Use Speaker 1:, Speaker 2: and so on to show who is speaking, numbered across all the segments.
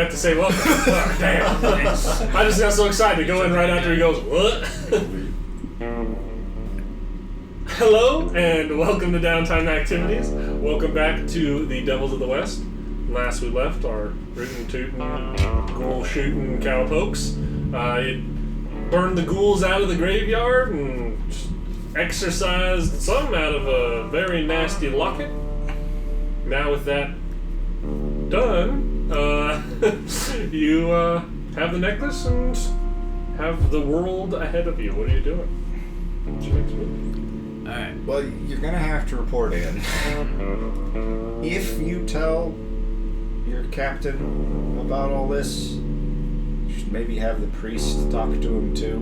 Speaker 1: have to say welcome. Oh, damn. I just got so excited to go in right after he goes, what? Hello, and welcome to Downtime Activities. Welcome back to the Devils of the West. Last we left, our rootin' tootin', ghoul shooting cowpokes. It burned the ghouls out of the graveyard and exorcised some out of a very nasty locket. Now with that done, you have the necklace and have the world ahead of you. What are you doing? What's your next move?
Speaker 2: Alright. Well, you're gonna have to report in. If you tell your captain about all this, you should maybe have the priest talk to him too.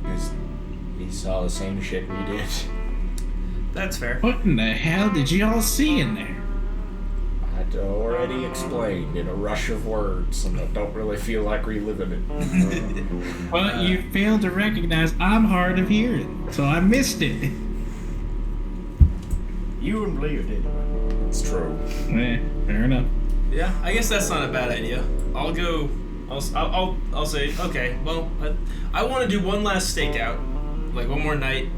Speaker 2: Because he saw the same shit we did.
Speaker 3: That's fair.
Speaker 4: What in the hell did you all see in there?
Speaker 2: I'd already explained in a rush of words, and I don't really feel like reliving it.
Speaker 4: Well, you failed to recognize I'm hard of hearing, so I missed it.
Speaker 2: You wouldn't believe it. It's true.
Speaker 4: Fair enough.
Speaker 3: Yeah, I guess that's not a bad idea. I'll go. I'll say okay. Well, I want to do one last stakeout, like one more night,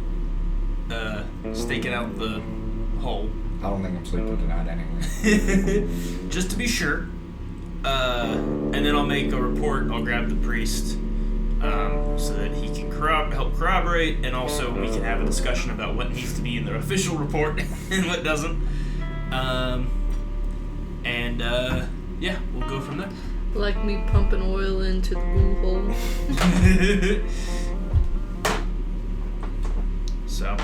Speaker 3: staking out the hole.
Speaker 2: I don't think I'm sleeping tonight anyway.
Speaker 3: Just to be sure. And then I'll make a report. I'll grab the priest so that he can help corroborate, and also we can have a discussion about what needs to be in the official report and what doesn't. Yeah, we'll go from there.
Speaker 5: Like me pumping oil into the ghoul hole.
Speaker 3: So.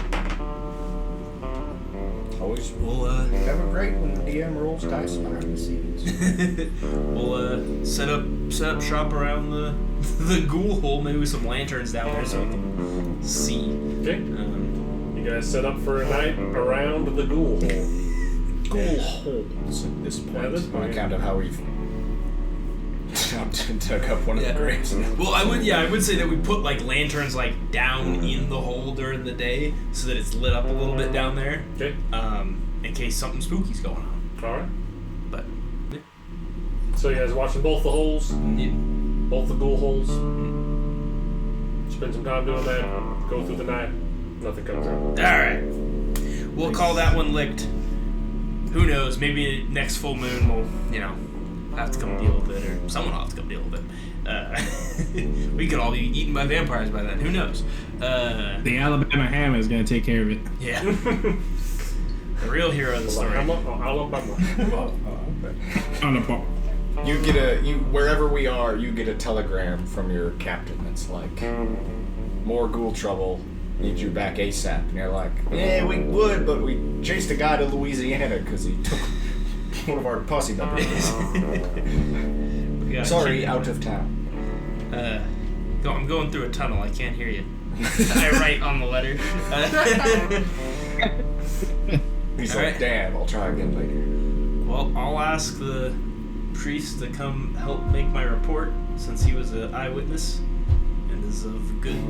Speaker 2: Always
Speaker 3: We'll
Speaker 2: never great when the DM rolls dice behind the scenes.
Speaker 3: we'll set up shop around the ghoul hole, maybe with some lanterns down there so we can see.
Speaker 1: Okay. You guys set up for a night around the ghoul hole.
Speaker 2: Ghoul holes at this point.
Speaker 1: At this point.
Speaker 2: On account of how we've dug up one of the graves.
Speaker 3: Well, I would say that we put like lanterns like down in the hole during the day so that it's lit up a little bit down there.
Speaker 1: Okay.
Speaker 3: In case something spooky's going on.
Speaker 1: Alright.
Speaker 3: But yeah.
Speaker 1: So you guys watching both the holes?
Speaker 3: Yeah.
Speaker 1: Both the ghoul holes? Spend some time doing that. Go through the night. Nothing comes out.
Speaker 3: Alright. We'll call that one licked. Who knows? Maybe next full moon we'll, have to come deal with it, or someone will have to come deal with it. We could all be eaten by vampires by then. Who knows?
Speaker 4: The Alabama ham is going to take care of it.
Speaker 3: Yeah. The real hero of the story.
Speaker 2: You get wherever we are, you get a telegram from your captain that's like, more ghoul trouble, need you back ASAP. And you're like, yeah, we would, but we chased a guy to Louisiana because he took one of our posse members. Sorry, out of town.
Speaker 3: I'm going through a tunnel. I can't hear you. I write on the letter.
Speaker 2: He's
Speaker 3: all
Speaker 2: like,
Speaker 3: right.
Speaker 2: damn, I'll try again later.
Speaker 3: Well, I'll ask the priest to come help make my report, since he was an eyewitness and is of good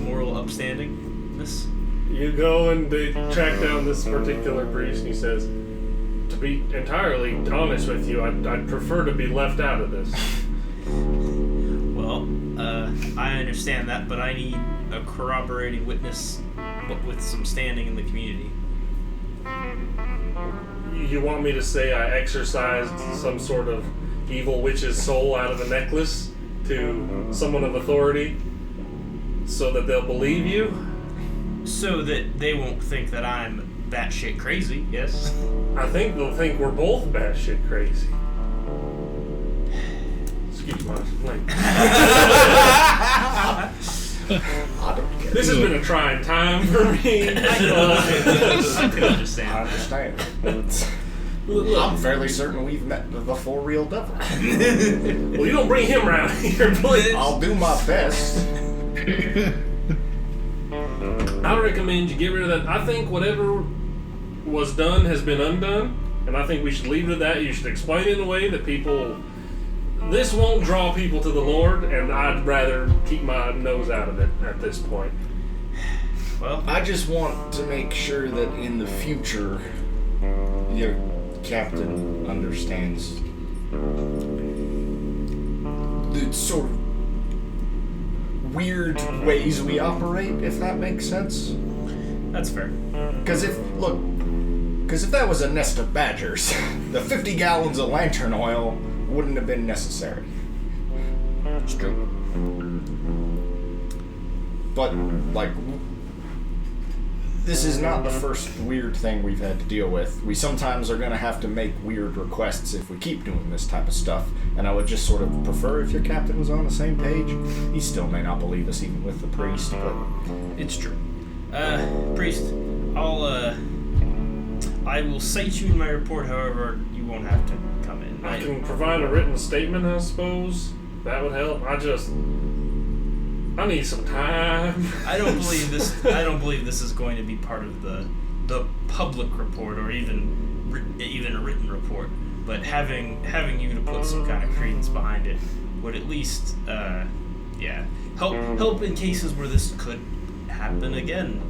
Speaker 3: moral upstandingness.
Speaker 1: You go and they track down this particular priest, and he says, to be entirely honest with you, I'd prefer to be left out of this.
Speaker 3: Well, I understand that, but I need a corroborating witness with some standing in the community.
Speaker 1: You want me to say I exorcised some sort of evil witch's soul out of a necklace to someone of authority so that they'll believe you?
Speaker 3: So that they won't think that I'm batshit crazy, yes?
Speaker 1: I think they'll think we're both batshit crazy. Excuse my language.
Speaker 2: I don't get
Speaker 1: This has been a trying time for me.
Speaker 3: I can understand.
Speaker 2: I understand.
Speaker 1: Look,
Speaker 2: I'm fairly certain we've met the for real devil.
Speaker 1: well, you don't bring him around here, please.
Speaker 2: I'll do my best.
Speaker 1: I recommend you get rid of that. I think whatever was done has been undone, and I think we should leave it at that. You should explain it in a way that this won't draw people to the Lord, and I'd rather keep my nose out of it at this point.
Speaker 3: Well,
Speaker 2: I just want to make sure that in the future, your captain understands sort of weird ways we operate, if that makes sense.
Speaker 3: That's fair.
Speaker 2: Because if that was a nest of badgers, the 50 gallons of lantern oil wouldn't have been necessary.
Speaker 3: It's true.
Speaker 2: But, like, this is not the first weird thing we've had to deal with. We sometimes are going to have to make weird requests if we keep doing this type of stuff, and I would just sort of prefer if your captain was on the same page. He still may not believe us even with the priest, but...
Speaker 3: It's true. Priest, I will cite you in my report, however, you won't have to come in.
Speaker 1: I can provide a written statement, I suppose. That would help. I need some time.
Speaker 3: I don't believe this is going to be part of the public report or even a written report. But having you to put some kind of credence behind it would at least help in cases where this could happen again,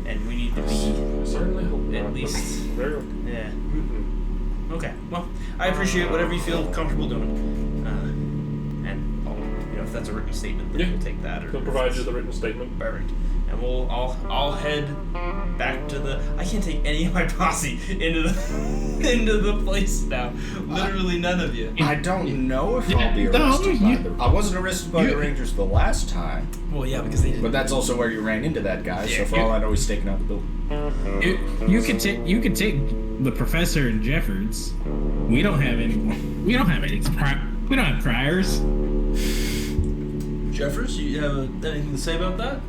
Speaker 3: and we need to be
Speaker 1: Certainly hope
Speaker 3: at least
Speaker 1: Very
Speaker 3: yeah. Okay. Well, I appreciate whatever you feel comfortable doing, and if that's a written statement, then we'll take that.
Speaker 1: He'll provide you the written statement.
Speaker 3: Perfect. And I'll head back to the. I can't take any of my posse into the place now. Literally none of you.
Speaker 2: I don't know if I'll be arrested I wasn't arrested by the Rangers the last time.
Speaker 3: Well, yeah, because they didn't.
Speaker 2: But that's also where you ran into that guy, so for all I know, he's taken out the building.
Speaker 4: You could take the professor and Jeffords. We don't have any. We don't have priors.
Speaker 3: Jeffers, you have anything to say about that?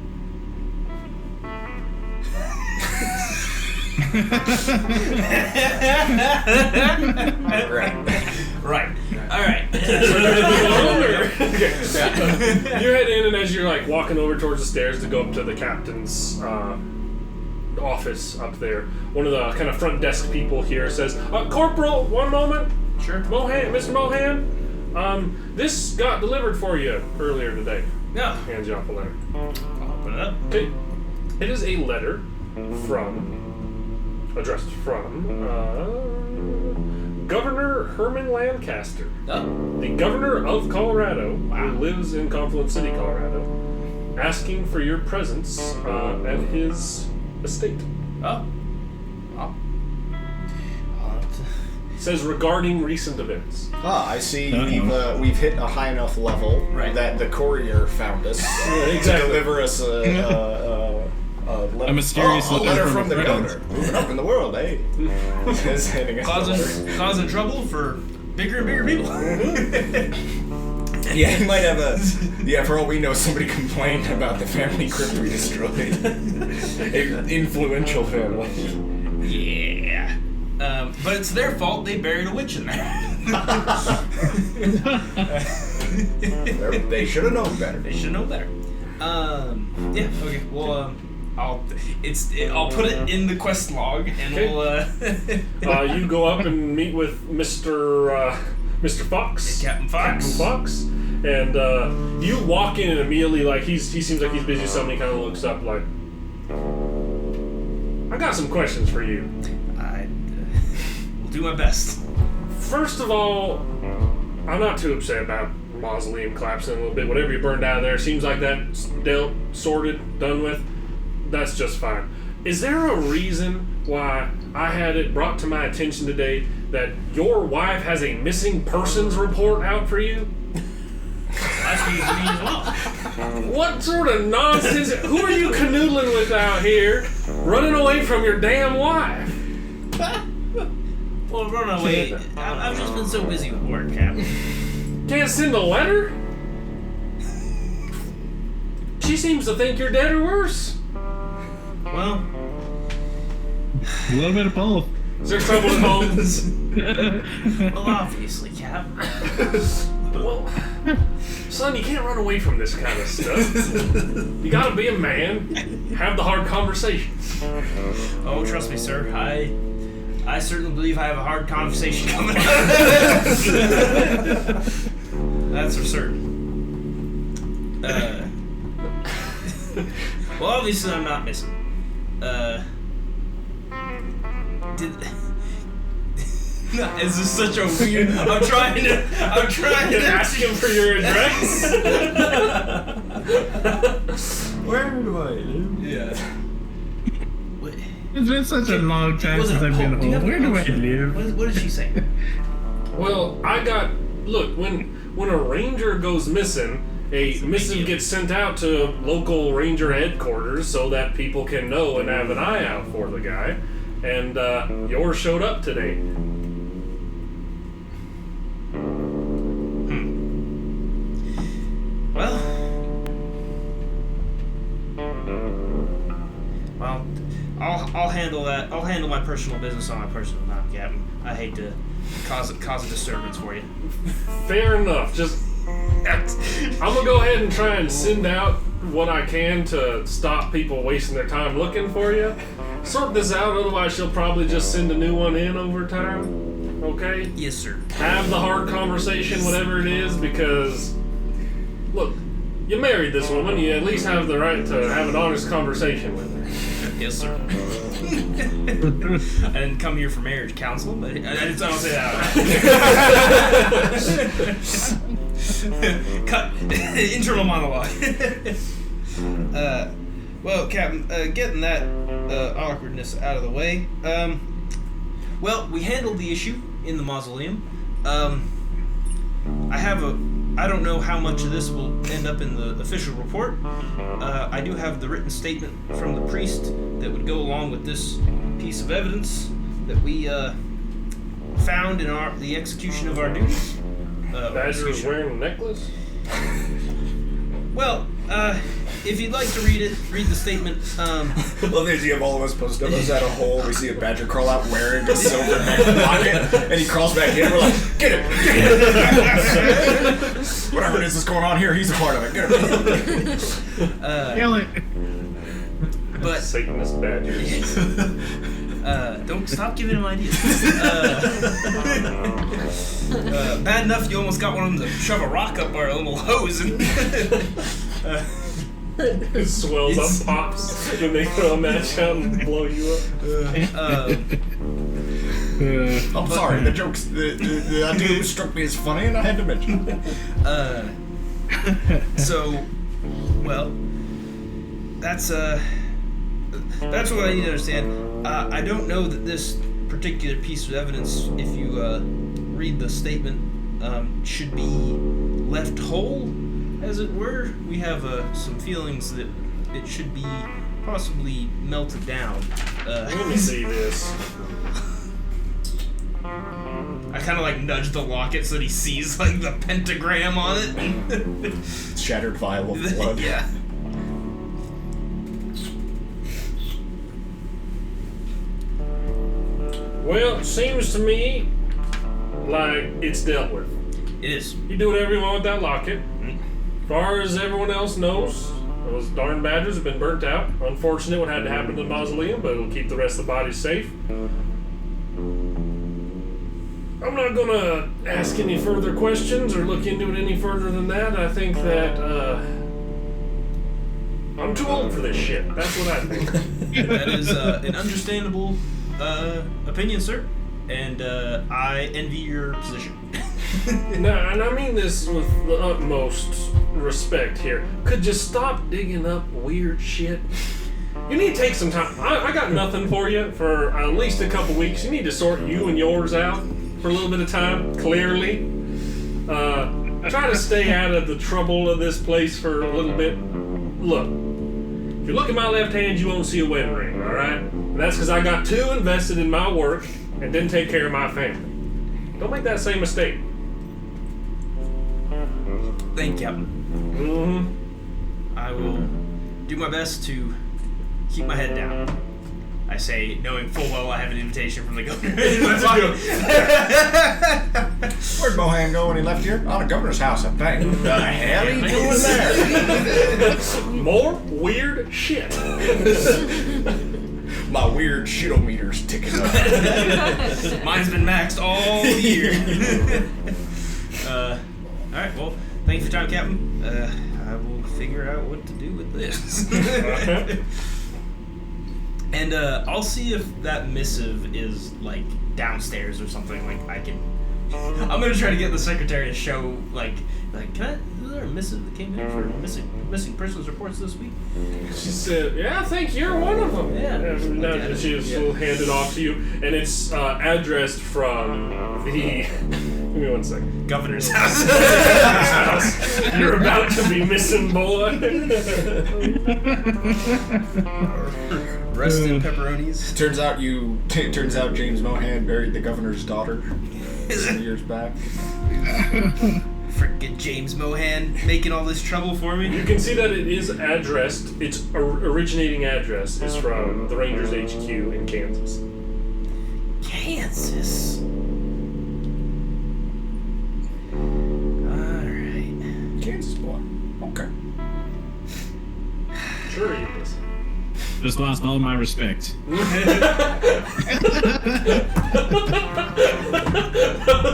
Speaker 3: Right. All right.
Speaker 1: You head in, and as you're like walking over towards the stairs to go up to the captain's office up there, one of the kind of front desk people here says, "Corporal, one moment.
Speaker 3: Sure.
Speaker 1: Mohan, Mr. Mohan, this got delivered for you earlier today."
Speaker 3: Yeah.
Speaker 1: Hands you off a letter.
Speaker 3: I'll open it up.
Speaker 1: Okay. It is a letter addressed from Governor Herman Lancaster,
Speaker 3: Oh.
Speaker 1: the governor of Colorado, who lives in Confluence City, Colorado, asking for your presence at his estate.
Speaker 3: Oh.
Speaker 1: It says regarding recent events.
Speaker 2: I see we've hit a high enough level that the courier found us to deliver us
Speaker 4: a mysterious
Speaker 2: letter from the governor. Moving up in the world, eh?
Speaker 3: Causing trouble for bigger and bigger people.
Speaker 2: Yeah, he might have for all we know, somebody complained about the family crypt we destroyed. An influential family.
Speaker 3: Yeah. But it's their fault they buried a witch in there.
Speaker 2: They should have known better.
Speaker 3: Yeah, okay, well, I'll put it in the quest log, and we'll,
Speaker 1: you go up and meet with Mr. Fox.
Speaker 3: Captain Fox.
Speaker 1: And you walk in and immediately, like, he seems like he's busy, so he kind of looks up like, I got some questions for you.
Speaker 3: I will do my best.
Speaker 1: First of all, I'm not too upset about mausoleum collapsing a little bit. Whatever you burned out of there, seems like that's dealt, sorted, done with. That's just fine. Is there a reason why I had it brought to my attention today that your wife has a missing persons report out for you?
Speaker 3: That's news to me as well.
Speaker 1: What sort of nonsense? Who are you canoodling with out here, running away from your damn wife?
Speaker 3: Well, run away. I've just been so busy with work, Captain.
Speaker 1: Can't send a letter? She seems to think you're dead or worse.
Speaker 3: Well,
Speaker 4: a little bit of both.
Speaker 1: Is there trouble at home?
Speaker 3: well, obviously, Cap.
Speaker 1: Well, son, you can't run away from this kind of stuff. You gotta be a man, have the hard conversations.
Speaker 3: Oh, trust me, sir. I certainly believe I have a hard conversation coming up. That's for certain. Well, obviously I'm not missing. Is this such a weird? I'm trying to
Speaker 1: ask him for your address.
Speaker 2: Where do I live?
Speaker 3: Yeah.
Speaker 4: It's been such a long time since I've been home. Where do I live?
Speaker 3: What did she say?
Speaker 1: Well, look, when a ranger goes missing, a missive gets sent out to local ranger headquarters so that people can know and have an eye out for the guy. And yours showed up today.
Speaker 3: Well, I'll handle that. I'll handle my personal business on my personal time, Captain. I hate to cause a disturbance for you.
Speaker 1: Fair enough. I'm gonna go ahead and try and send out what I can to stop people wasting their time looking for you. Sort this out, otherwise she'll probably just send a new one in over time. Okay?
Speaker 3: Yes, sir.
Speaker 1: Have the hard conversation, whatever it is, because look, you married this woman, you at least have the right to have an honest conversation with her.
Speaker 3: Yes, sir. I didn't come here for marriage counsel, but I don't say that. Cut. Internal monologue. Well, Captain, getting that awkwardness out of the way. Well, we handled the issue in the mausoleum. I don't know how much of this will end up in the official report. I do have the written statement from the priest that would go along with this piece of evidence that we found in the execution of our duties.
Speaker 1: Badger is wearing a necklace?
Speaker 3: Well, if you'd like to read the statement.
Speaker 2: Well, the idea of all of us posted up at a hole. We see a badger crawl out wearing a silver locket, and he crawls back in. We're like, get him! Whatever it is that's going on here, he's a part of it. Get him!
Speaker 4: Kill it.
Speaker 3: But
Speaker 1: Satanist badgers.
Speaker 3: don't stop giving him ideas. Bad enough you almost got one of them to shove a rock up our little hose and
Speaker 1: It swells up, pops, and they throw a match out and blow you up.
Speaker 2: I'm sorry, the jokes, the idea struck me as funny, and I had to mention it.
Speaker 3: So, well, that's what I need to understand. I don't know that this particular piece of evidence, if you read the statement, should be left whole, as it were. We have some feelings that it should be possibly melted down.
Speaker 1: Let me see this.
Speaker 3: I kind of like nudge the locket so that he sees like the pentagram on it.
Speaker 2: Shattered vial of blood.
Speaker 3: Yeah.
Speaker 1: Well, it seems to me like it's dealt with.
Speaker 3: It is.
Speaker 1: You do whatever you want with that locket. As far as everyone else knows, those darn badgers have been burnt out. Unfortunate what had to happen to the mausoleum, but it'll keep the rest of the bodies safe. I'm not gonna ask any further questions or look into it any further than that. I think that, I'm too old for this shit. That's what I think.
Speaker 3: That is an understandable opinion, sir. And I envy your position.
Speaker 1: No, and I mean this with the utmost respect here. Could you stop digging up weird shit? You need to take some time. I got nothing for you for at least a couple weeks. You need to sort you and yours out for a little bit of time, clearly. Try to stay out of the trouble of this place for a little bit. Look, if you look at my left hand, you won't see a wedding ring, alright? And that's because I got too invested in my work and didn't take care of my family. Don't make that same mistake.
Speaker 3: Thank you, Captain.
Speaker 1: Mm-hmm.
Speaker 3: I will do my best to keep my head down. I say, knowing full well I have an invitation from the governor.
Speaker 2: Where'd Mohan go when he left here? On a governor's house, I think. What the hell are you doing there?
Speaker 1: More weird shit.
Speaker 2: My weird shitometer's ticking up.
Speaker 3: Mine's been maxed all year. Alright, well, thank you for your time, Captain. I will figure out what to do with this. And I'll see if that missive is like downstairs or something. Like I'm gonna try to get the secretary to show like is there a missive that came in for missing persons reports this week?
Speaker 1: She said, "Yeah, I think you're one of them."
Speaker 3: Yeah.
Speaker 1: And now she will hand it off to you, and it's addressed from the. Give me 1 second.
Speaker 3: Governor's house.
Speaker 1: You're about to be missing, boy.
Speaker 3: Rusted pepperonis.
Speaker 2: Turns out James Mohan buried the governor's daughter some years back.
Speaker 3: Frickin' James Mohan making all this trouble for me.
Speaker 1: You can see that it is addressed. Its originating address is from the Rangers HQ in Kansas.
Speaker 3: Kansas. Alright.
Speaker 2: Kansas boy. Okay.
Speaker 1: Sure he is.
Speaker 4: Just lost all my respect.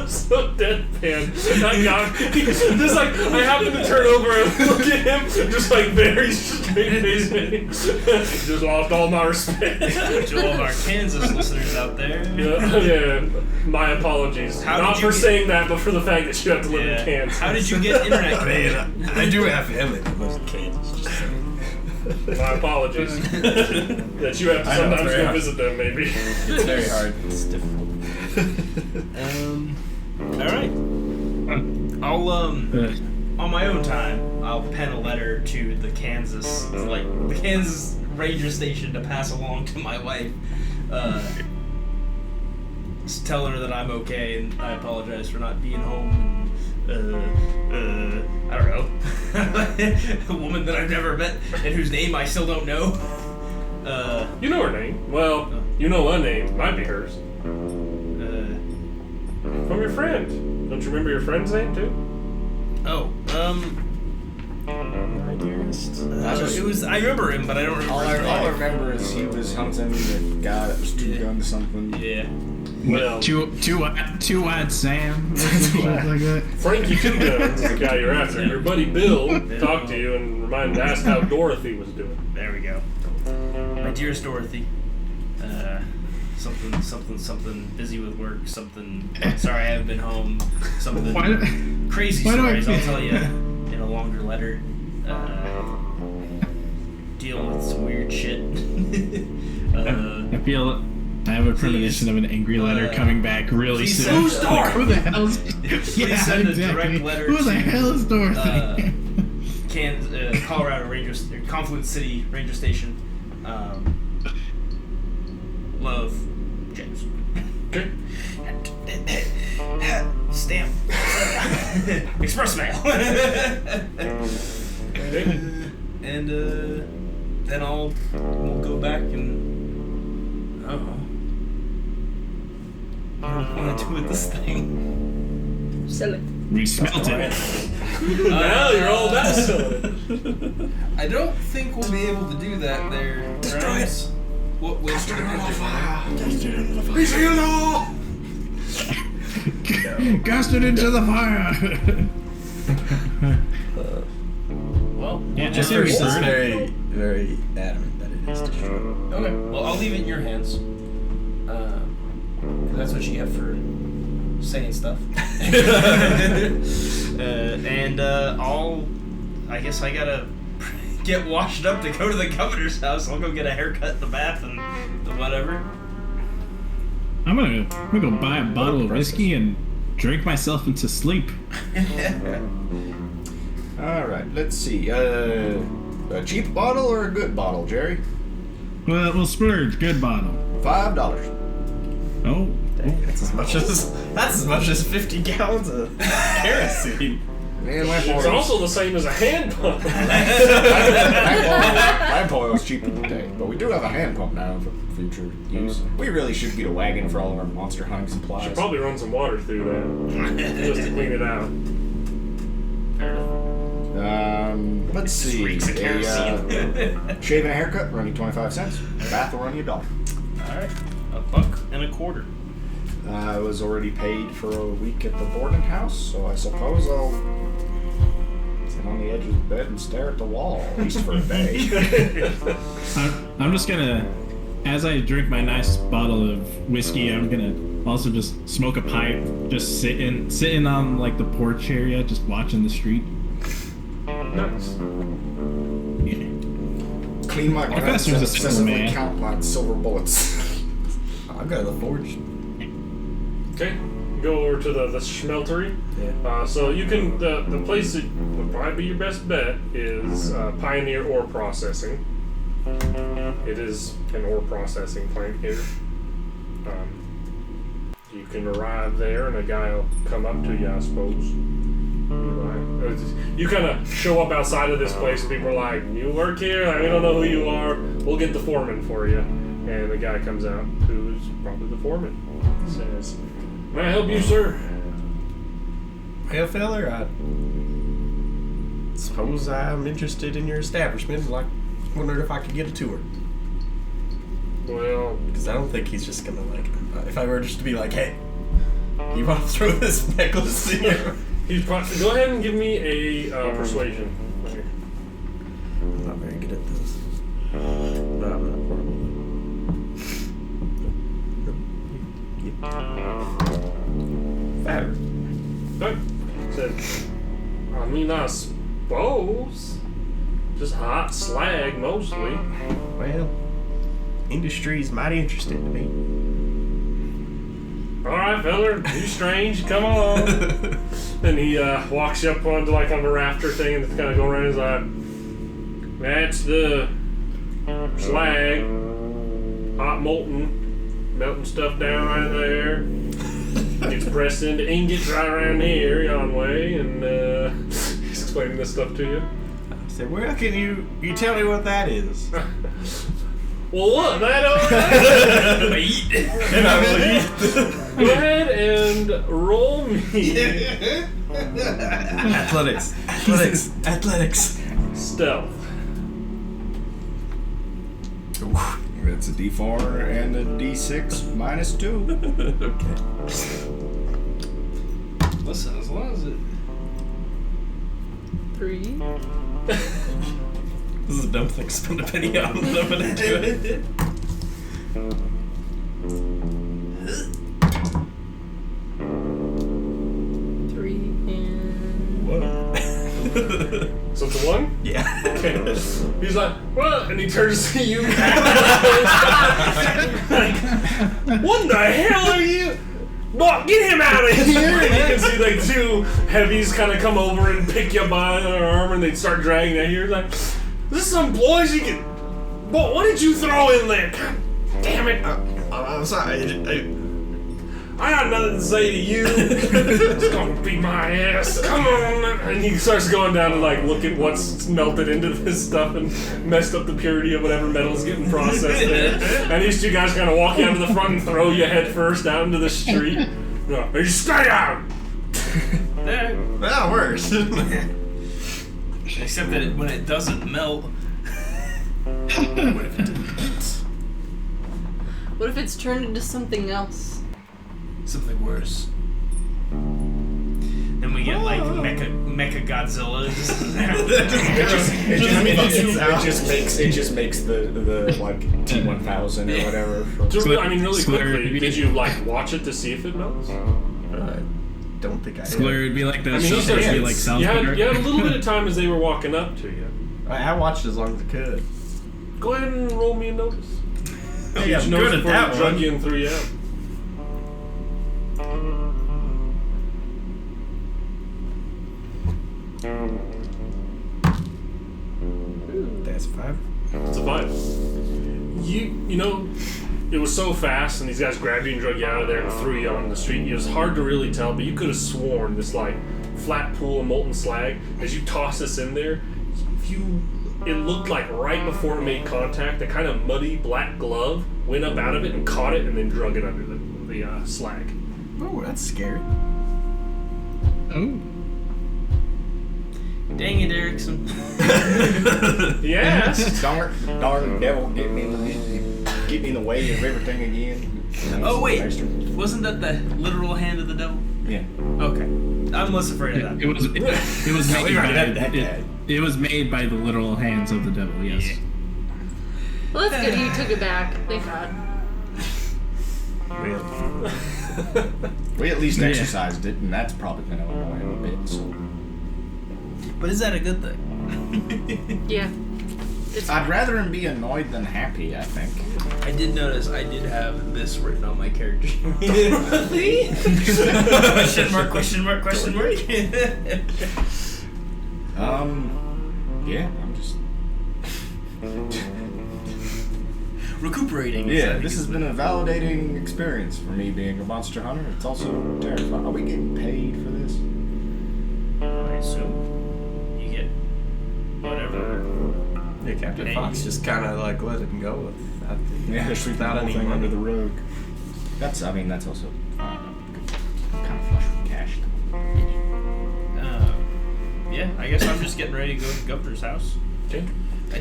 Speaker 1: So deadpan. That guy, just like, I happen to turn over and look at him, just like very straight faced. Just lost all my respect.
Speaker 3: To all of our Kansas listeners out there.
Speaker 1: Yeah, my apologies. Not for saying that, but for the fact that you have to live in Kansas.
Speaker 3: How did you get internet connection?
Speaker 6: I do have family that lives in Kansas. Just saying.
Speaker 1: My apologies. That you have to sometimes go visit them, maybe.
Speaker 6: It's very hard.
Speaker 3: It's difficult. Alright. I'll, on my own time, I'll pen a letter to the Kansas Ranger Station to pass along to my wife. Just telling her that I'm okay and I apologize for not being home. I don't know. A woman that I've never met and whose name I still don't know.
Speaker 1: You know her name. Well, you know a name. Might be hers. From your friend. Don't you remember your friend's name, too?
Speaker 3: My dearest. I remember him, but I don't remember
Speaker 2: All
Speaker 3: his
Speaker 2: I
Speaker 3: name.
Speaker 2: remember is he was hunting the guy that was two gun to something.
Speaker 3: Yeah.
Speaker 1: Well,
Speaker 4: Two-eyed Sam. Like that.
Speaker 1: Frankie Two Guns is the guy you're after. Your buddy Bill talked to you and asked how Dorothy was doing.
Speaker 3: There we go. My dearest Dorothy. Something busy with work, something sorry I haven't been home, something crazy stories I'll tell you in a longer letter. Deal with some weird shit.
Speaker 4: I feel I have a premonition of an angry letter coming back really
Speaker 3: please
Speaker 4: soon.
Speaker 3: send Dorothy.
Speaker 4: Who the hell's
Speaker 3: Please send a direct letter
Speaker 4: Who the
Speaker 3: to,
Speaker 4: hell is Dorothy?
Speaker 3: Colorado Rangers, Confluence City Ranger Station. Love, James.
Speaker 1: Okay.
Speaker 3: Stamp. Express mail. And then we'll go back and I don't know. What do I want to do with this thing?
Speaker 5: Sell it.
Speaker 4: We smelt it.
Speaker 1: Now you're all about it.
Speaker 3: I don't think we'll be able to do that there. Destroy it. What way to
Speaker 4: Cast it into the fire.
Speaker 3: Well,
Speaker 4: Yeah, I say we
Speaker 6: Jeffers is
Speaker 4: burn it.
Speaker 6: very, very adamant that it is destroyed.
Speaker 3: okay. Well, I'll leave it in your hands. 'Cause that's what you have for saying stuff. I guess I gotta get washed up to go to the governor's house. I'll go get a haircut in the bath and whatever.
Speaker 4: I'm gonna go buy a bottle of whiskey and drink myself into sleep.
Speaker 2: All right, let's see. A cheap bottle or a good bottle, Jerry?
Speaker 4: Well, we'll splurge. Good bottle.
Speaker 2: $5.
Speaker 4: Oh.
Speaker 6: That's as much as 50 gallons of kerosene.
Speaker 2: Man, lamp
Speaker 1: It's
Speaker 2: oil.
Speaker 1: also the same as a hand pump.
Speaker 2: Lamp oil is cheaper today, but we do have a hand pump now for future use. We really should get a wagon for all of our monster hunting supplies.
Speaker 1: Should probably run some water through that just to clean it out.
Speaker 2: Let's see.
Speaker 3: Reeks of kerosene.
Speaker 2: Shave and a haircut run you 25 cents. Bath will run you $1.
Speaker 3: All right, $1.25.
Speaker 2: I was already paid for a week at the boarding house, so I suppose I'll sit on the edge of the bed and stare at the wall, at least for a day.
Speaker 4: I'm just gonna as I drink my nice bottle of whiskey, I'm gonna also just smoke a pipe, just sitting on like the porch area, just watching the street.
Speaker 1: Nice.
Speaker 4: Yeah.
Speaker 2: Clean my guns
Speaker 4: Professor's
Speaker 2: and
Speaker 4: a simple
Speaker 2: obsessively
Speaker 4: man.
Speaker 2: count my silver bullets.
Speaker 6: I'll go to the forge.
Speaker 1: Okay. Go over to the smeltery.
Speaker 6: Yeah.
Speaker 1: So you can the place that would probably be your best bet is Pioneer Ore Processing. It is an ore processing plant here. You can arrive there and a guy will come up to you, I suppose. You kind of show up outside of this place and people are like, "You work here? We don't know who you are. We'll get the foreman for you." And the guy comes out, who's probably the foreman. Says, "May I help you, sir?"
Speaker 6: Well, feller, I suppose I'm interested in your establishment. Like, wondered if I could get a tour.
Speaker 1: Well,
Speaker 6: Because I don't think he's just gonna, like, if I were just to be like, hey, you want to throw this necklace here?
Speaker 1: he's go ahead and give me a persuasion.
Speaker 6: I'm not very good at this. No, I'm not horrible. Fatter.
Speaker 1: Okay. Said, I mean, I suppose. Just hot slag mostly.
Speaker 6: Well, industry's mighty interesting to me.
Speaker 1: Alright, feller, you strange, come on. And he walks you up onto like on the rafter thing and it's kind of going around. He's like, "That's the slag, hot molten, melting stuff down right there. Gets pressed into ingots right around here, yon way." And he's explaining this stuff to you.
Speaker 6: I said, well, can you tell me what that is?
Speaker 1: Well, look, that over there.
Speaker 6: And I will eat.
Speaker 1: Go ahead and roll me
Speaker 6: Athletics.
Speaker 1: stealth.
Speaker 2: It's a D4 and a D6 minus 2.
Speaker 6: Okay.
Speaker 3: Listen, as long as it.
Speaker 5: 3.
Speaker 6: This is a dumb thing to spend a penny on, but I'm gonna do it.
Speaker 1: So it's a 1?
Speaker 6: Yeah.
Speaker 1: Okay. He's like, "Well," and he turns to you. Like, "What the hell are you? Boy, get him out of here!" And you can see like 2 heavies kind of come over and pick you by their arm and they start dragging you here. Like, "This is some boys you can. Boy, what did you throw in there? God damn it!
Speaker 6: I'm sorry.
Speaker 1: I got nothing to say to you. It's gonna beat my ass. Come on!" And he starts going down to like look at what's melted into this stuff and messed up the purity of whatever metal's getting processed there. And these 2 guys kind of walk out to the front and throw you head first out into the street. No, "You stay out!"
Speaker 6: That works.
Speaker 3: Except that when it doesn't melt.
Speaker 5: What if it's turned into something else?
Speaker 3: Something worse. Then we get like Mecha Godzilla.
Speaker 2: It just makes the like T1000 or whatever.
Speaker 1: I mean, really quickly, did you like watch it to see if it melts?
Speaker 6: I don't think I
Speaker 4: Square would be like the
Speaker 1: I mean,
Speaker 4: South
Speaker 1: you
Speaker 4: would be like South
Speaker 1: you had
Speaker 4: Park.
Speaker 1: a little bit of time as they were walking up to you.
Speaker 6: I watched as long as I could.
Speaker 1: Go ahead and roll me a notice.
Speaker 6: Hey, I'm good at that
Speaker 1: Drug
Speaker 6: one.
Speaker 1: you and threw you out.
Speaker 6: That's 5.
Speaker 1: It's a 5. You know, it was so fast, and these guys grabbed you and drug you out of there and threw you on the street. It was hard to really tell, but you could have sworn this like flat pool of molten slag. As you toss this in there, it looked like right before it made contact, a kind of muddy black glove went up out of it and caught it, and then drug it under the slag.
Speaker 6: Oh, that's scary.
Speaker 4: Oh.
Speaker 3: Dang it, Erickson.
Speaker 1: Yes.
Speaker 2: Darn devil, get me in the way of everything again.
Speaker 3: Oh wait, wasn't that the literal hand of the devil?
Speaker 2: Yeah.
Speaker 3: Okay, I'm less afraid of that.
Speaker 4: It was made
Speaker 6: we already
Speaker 4: by
Speaker 6: had that guy.
Speaker 4: it was made by the literal hands of the devil. Yes.
Speaker 5: Well, that's good. You took it back. Thank God.
Speaker 2: We at least
Speaker 4: Yeah.
Speaker 2: exercised it, and that's probably going to annoy him a bit. So.
Speaker 3: But is that a good thing?
Speaker 5: Yeah. It's
Speaker 2: I'd rather him be annoyed than happy, I think.
Speaker 3: I did notice I did have this written on my character. question mark.
Speaker 2: Yeah, I'm just...
Speaker 3: Recuperating.
Speaker 2: Yeah, this has been a validating experience for me being a monster hunter. It's also terrifying. Are we getting paid for this?
Speaker 3: I assume you get whatever.
Speaker 6: Yeah, Captain
Speaker 3: Hey.
Speaker 6: Fox just kind of like let him go without,
Speaker 2: Sweep
Speaker 6: without
Speaker 2: the whole
Speaker 6: any
Speaker 2: thing
Speaker 6: money.
Speaker 2: under the rug. That's also fine. I'm kind of flush with cash.
Speaker 3: Yeah, I guess I'm just getting ready to go to the governor's house.
Speaker 1: Okay.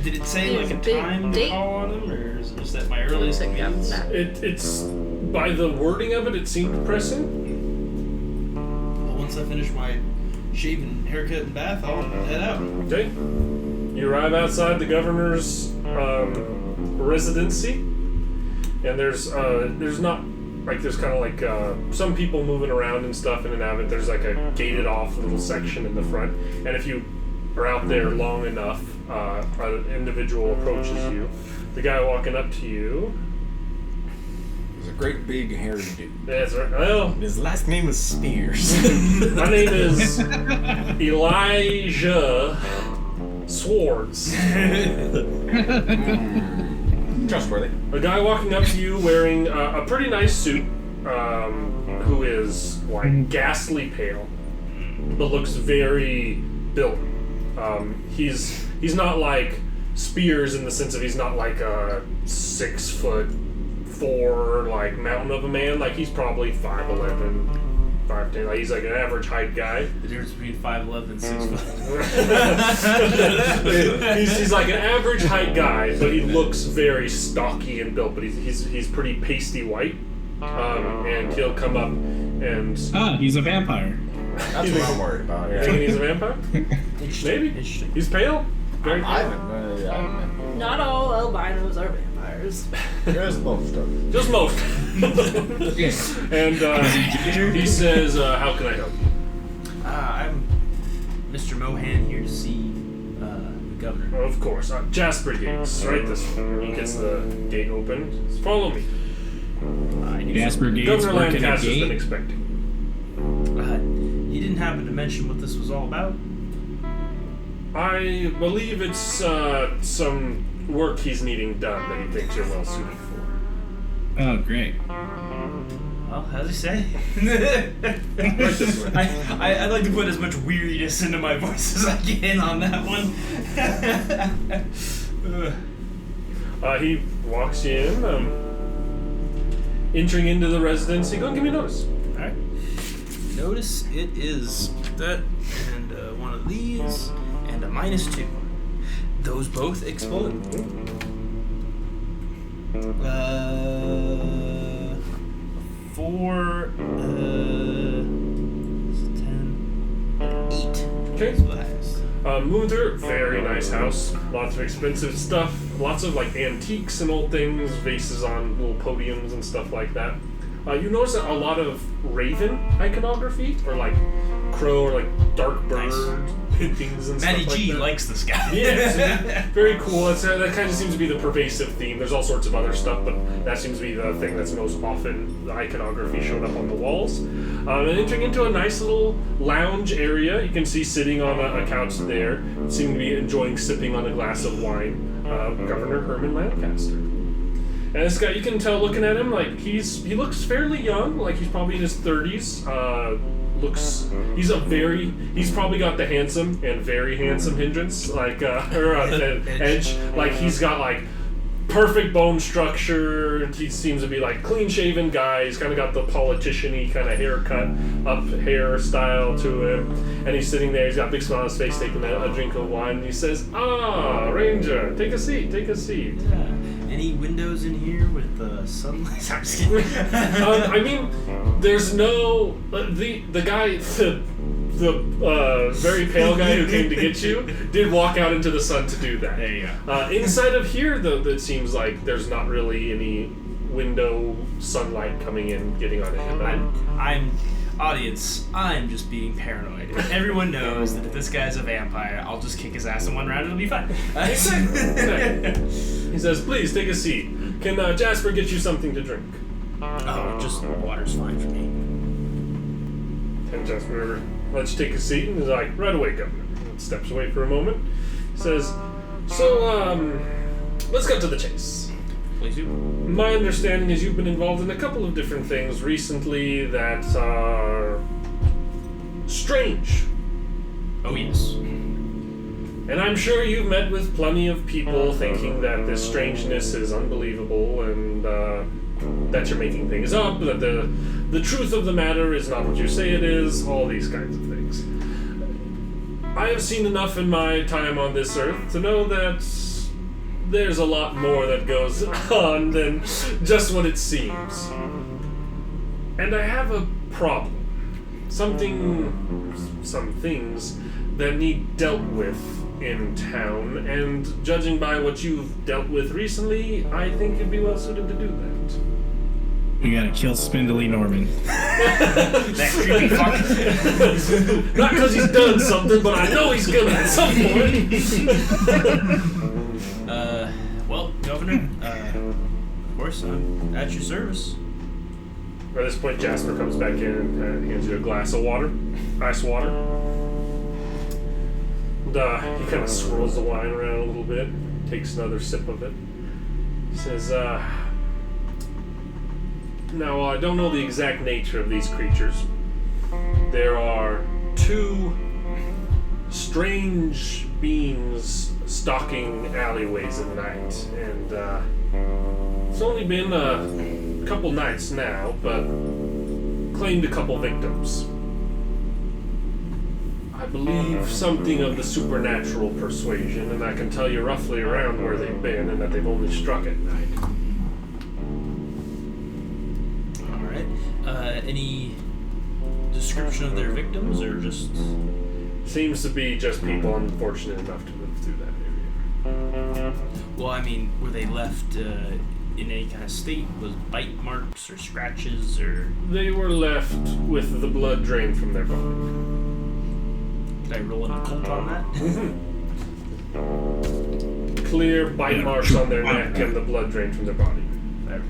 Speaker 3: Did it say
Speaker 5: There's
Speaker 3: like a
Speaker 5: a big
Speaker 3: time to
Speaker 5: date.
Speaker 3: call on him, or is it just at my earliest
Speaker 5: Pick up
Speaker 3: convenience?
Speaker 5: that.
Speaker 1: It's by the wording of it, it seemed pressing.
Speaker 3: Well, once I finish my shaving, haircut, and bath, I'll head out.
Speaker 1: Okay. You arrive outside the governor's residency, and there's not like there's kind of like some people moving around and stuff in and out of it. There's like a gated off little section in the front, and if you are out there long enough, an individual approaches you. The guy walking up to you.
Speaker 2: He's a great big hairy dude.
Speaker 1: That's right. Well,
Speaker 6: His last name is Spears.
Speaker 1: my name is Elijah Swords.
Speaker 2: Trustworthy.
Speaker 1: A guy walking up to you wearing a pretty nice suit, who is like ghastly pale, but looks very built. He's not like Spears in the sense of he's not like a 6'4" like mountain of a man. Like he's probably 5'11", 5'10". Like he's like an average height guy.
Speaker 3: The difference between 5'11" and 6'.
Speaker 1: he's like an average height guy, but he looks very stocky and built. But he's pretty pasty white, and he'll come up and
Speaker 4: He's a vampire.
Speaker 2: That's what I'm worried about.
Speaker 1: you think he's a vampire? Maybe.
Speaker 3: Interesting.
Speaker 1: He's pale. Very pale.
Speaker 2: Ivan.
Speaker 5: Not all albinos are vampires.
Speaker 2: Just most of it.
Speaker 1: Just most. And he says, "How can I help you?"
Speaker 3: I'm Mr. Mohan here to see the governor.
Speaker 1: Of course, Jasper Gates, right this way. He gets the gate open. Follow me.
Speaker 4: Jasper Gates
Speaker 1: Governor
Speaker 4: working a
Speaker 1: Lancaster's been
Speaker 4: gate.
Speaker 1: expecting.
Speaker 3: He didn't happen to mention what this was all about.
Speaker 1: I believe it's some work he's needing done that he thinks you're well suited for.
Speaker 4: Oh, great.
Speaker 3: Well, how's he say?
Speaker 1: Right this way.
Speaker 3: I'd like to put as much weirdness into my voice as I can on that one.
Speaker 1: He walks you in, entering into the residency. Go and give me notice.
Speaker 3: Alright. Notice it is that and one of these and a -2. Those both explode. 4, 10, 8.
Speaker 1: Okay.
Speaker 3: That's what I asked.
Speaker 1: Moving through, very nice house. Lots of expensive stuff. Lots of like antiques and old things, vases on little podiums and stuff like that. You notice a lot of raven iconography, or like crow, or like dark bird things and
Speaker 3: Matty
Speaker 1: stuff like
Speaker 3: G
Speaker 1: that.
Speaker 3: likes this guy.
Speaker 1: Yeah, very cool. That kind of seems to be the pervasive theme. There's all sorts of other stuff, but that seems to be the thing that's most often the iconography showed up on the walls. And entering into a nice little lounge area, you can see sitting on a couch there, seeming to be enjoying sipping on a glass of wine, Governor Herman Lancaster. And this guy, you can tell looking at him, like he looks fairly young, like he's probably in his 30s. He's probably got the handsome and very handsome hindrance, like edge. Like he's got like perfect bone structure. He seems to be like clean shaven guy. He's kind of got the politician-y kind of haircut, up hairstyle to him. And he's sitting there. He's got a big smile on his face, taking a drink of wine. And he says, Ranger, take a seat. Take a seat."
Speaker 3: Yeah. Any windows in here with sunlight? I'm just kidding.
Speaker 1: I mean, there's no the guy. the very pale guy who came to get you did walk out into the sun to do that.
Speaker 3: There you go.
Speaker 1: Inside of here, though, it seems like there's not really any window sunlight coming in, getting on it.
Speaker 3: I'm just being paranoid. Everyone knows that if this guy's a vampire, I'll just kick his ass in one round and it'll be fine.
Speaker 1: Exactly. He says, please take a seat. Can Jasper get you something to drink?
Speaker 3: Oh, just water's fine for me.
Speaker 1: And Jasper lets you take a seat and is like, right away, Governor. And steps away for a moment. He says, so, let's cut to the chase.
Speaker 3: Please do.
Speaker 1: My understanding is you've been involved in a couple of different things recently that are strange.
Speaker 3: Oh, yes.
Speaker 1: And I'm sure you've met with plenty of people thinking that this strangeness is unbelievable and that you're making things up, that the truth of the matter is not what you say it is, all these kinds of things. I have seen enough in my time on this earth to know that there's a lot more that goes on than just what it seems. And I have a problem. Some things that need dealt with in town, and judging by what you've dealt with recently, I think you'd be well suited to do that.
Speaker 4: We gotta kill Spindly Norman.
Speaker 3: That creepy fuck.
Speaker 1: Not because he's done something, but I know he's gonna at some point.
Speaker 3: Well, Governor, of course, I'm at your service.
Speaker 1: At this point, Jasper comes back in and hands you a glass of water, ice water. And he kind of swirls the wine around a little bit, takes another sip of it. He says, now, I don't know the exact nature of these creatures. There are two strange beings stalking alleyways at night, and it's only been a couple nights now, but claimed a couple victims. I believe something of the supernatural persuasion, and I can tell you roughly around where they've been and that they've only struck at night.
Speaker 3: Alright. Any description of their victims, or just...
Speaker 1: Seems to be just people unfortunate enough to live through that area.
Speaker 3: Well, I mean, were they left in any kind of state? Was bite marks or scratches, or...
Speaker 1: They were left with the blood drained from their body.
Speaker 3: Did I roll an occult on that?
Speaker 1: Clear bite marks on their neck and the blood drained from their body.
Speaker 3: There.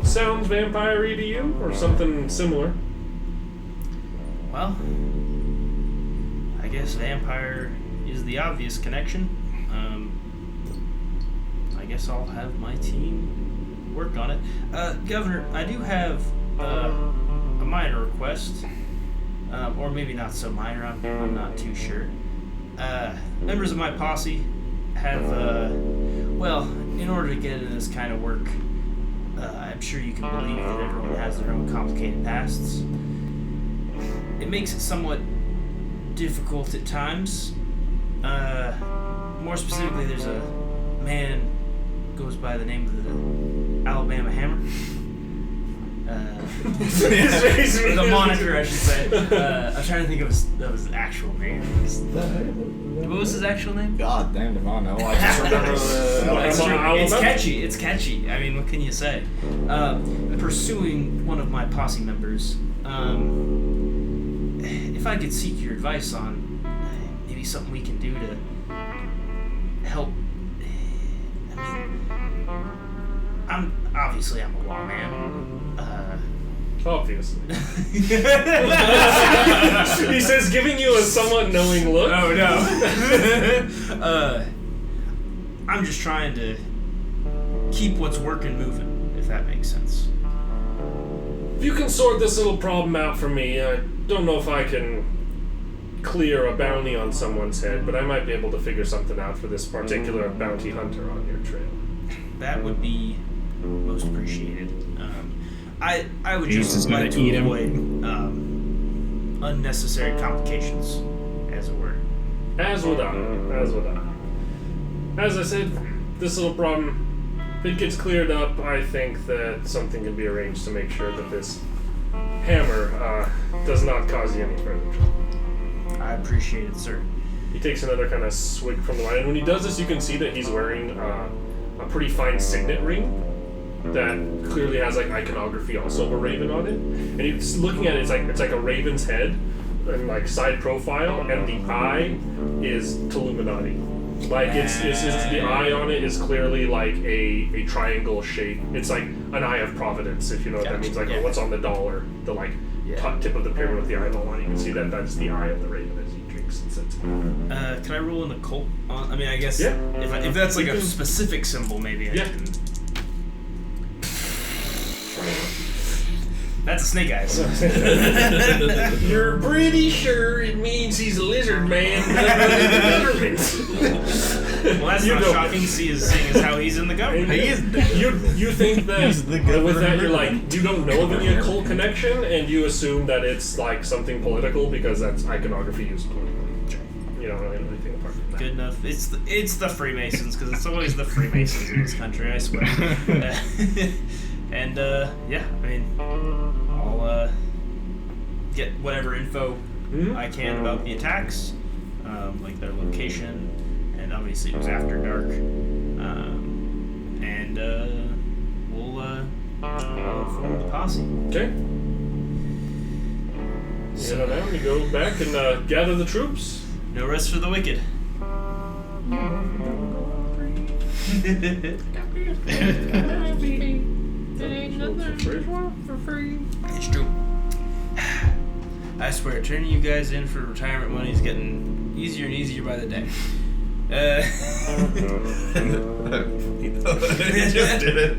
Speaker 1: Sounds vampire-y to you, or something similar?
Speaker 3: Well, I guess vampire is the obvious connection. I guess I'll have my team work on it. Governor, I do have a minor request. Or maybe not so minor, I'm not too sure. Members of my posse have, well, in order to get into this kind of work, I'm sure you can believe that everyone has their own complicated pasts. It makes it somewhat difficult at times. More specifically, there's a man who goes by the name of the Alabama Hammer. The moniker, I should say. I'm trying to think of his actual name. What was his actual name?
Speaker 2: God damn if I know. I just remember
Speaker 3: It's catchy. It's catchy. I mean, what can you say? Pursuing one of my posse members. If I could seek your advice on maybe something we can do to help. I mean, I'm a lawman.
Speaker 1: Obviously. He says, giving you a somewhat knowing look.
Speaker 3: Oh no. I'm just trying to keep what's working moving, if that makes sense.
Speaker 1: If you can sort this little problem out for me, I don't know if I can clear a bounty on someone's head, but I might be able to figure something out for this particular bounty hunter on your trail.
Speaker 3: That would be most appreciated. I would
Speaker 4: Jesus
Speaker 3: just like
Speaker 4: gonna
Speaker 3: to
Speaker 4: eat him.
Speaker 3: avoid unnecessary complications, as it were.
Speaker 1: As would I. As I said, this little problem, if it gets cleared up, I think that something can be arranged to make sure that this hammer does not cause you any further trouble.
Speaker 3: I appreciate it, sir.
Speaker 1: He takes another kind of swig from the wine, and when he does this, you can see that he's wearing a pretty fine signet ring that clearly has like iconography also of a raven on it. And he's looking at it, it's like a raven's head and like side profile, and the eye is Illuminati. Like it's the eye on it is clearly like a triangle shape. It's like an eye of providence, if you know what that means. Like what's on the dollar, the like top tip of the pyramid with the eye on the line. You can see that that's the eye of the raven as he drinks and sits.
Speaker 3: Can I roll an occult on? I mean, I guess if that's like a specific symbol, maybe I can. That's a snake eyes.
Speaker 1: You're pretty sure it means he's a lizard man in the government.
Speaker 3: Well, that's not shocking, seeing as how he's in the government.
Speaker 1: He is. You think that with that you're like, you don't know of any occult connection, and you assume that it's like something political because that's iconography used politically. You don't know anything apart from that.
Speaker 3: Good enough. It's the Freemasons, because it's always the Freemasons in this country, I swear. And yeah, I mean, I'll get whatever info I can about the attacks, like their location, and obviously it was after dark. And we'll form the posse.
Speaker 1: Okay. So now we go back and gather the troops.
Speaker 3: No rest for the wicked.
Speaker 5: For free.
Speaker 3: It's true. I swear, turning you guys in for retirement money is getting easier and easier by the day.
Speaker 6: He just did it.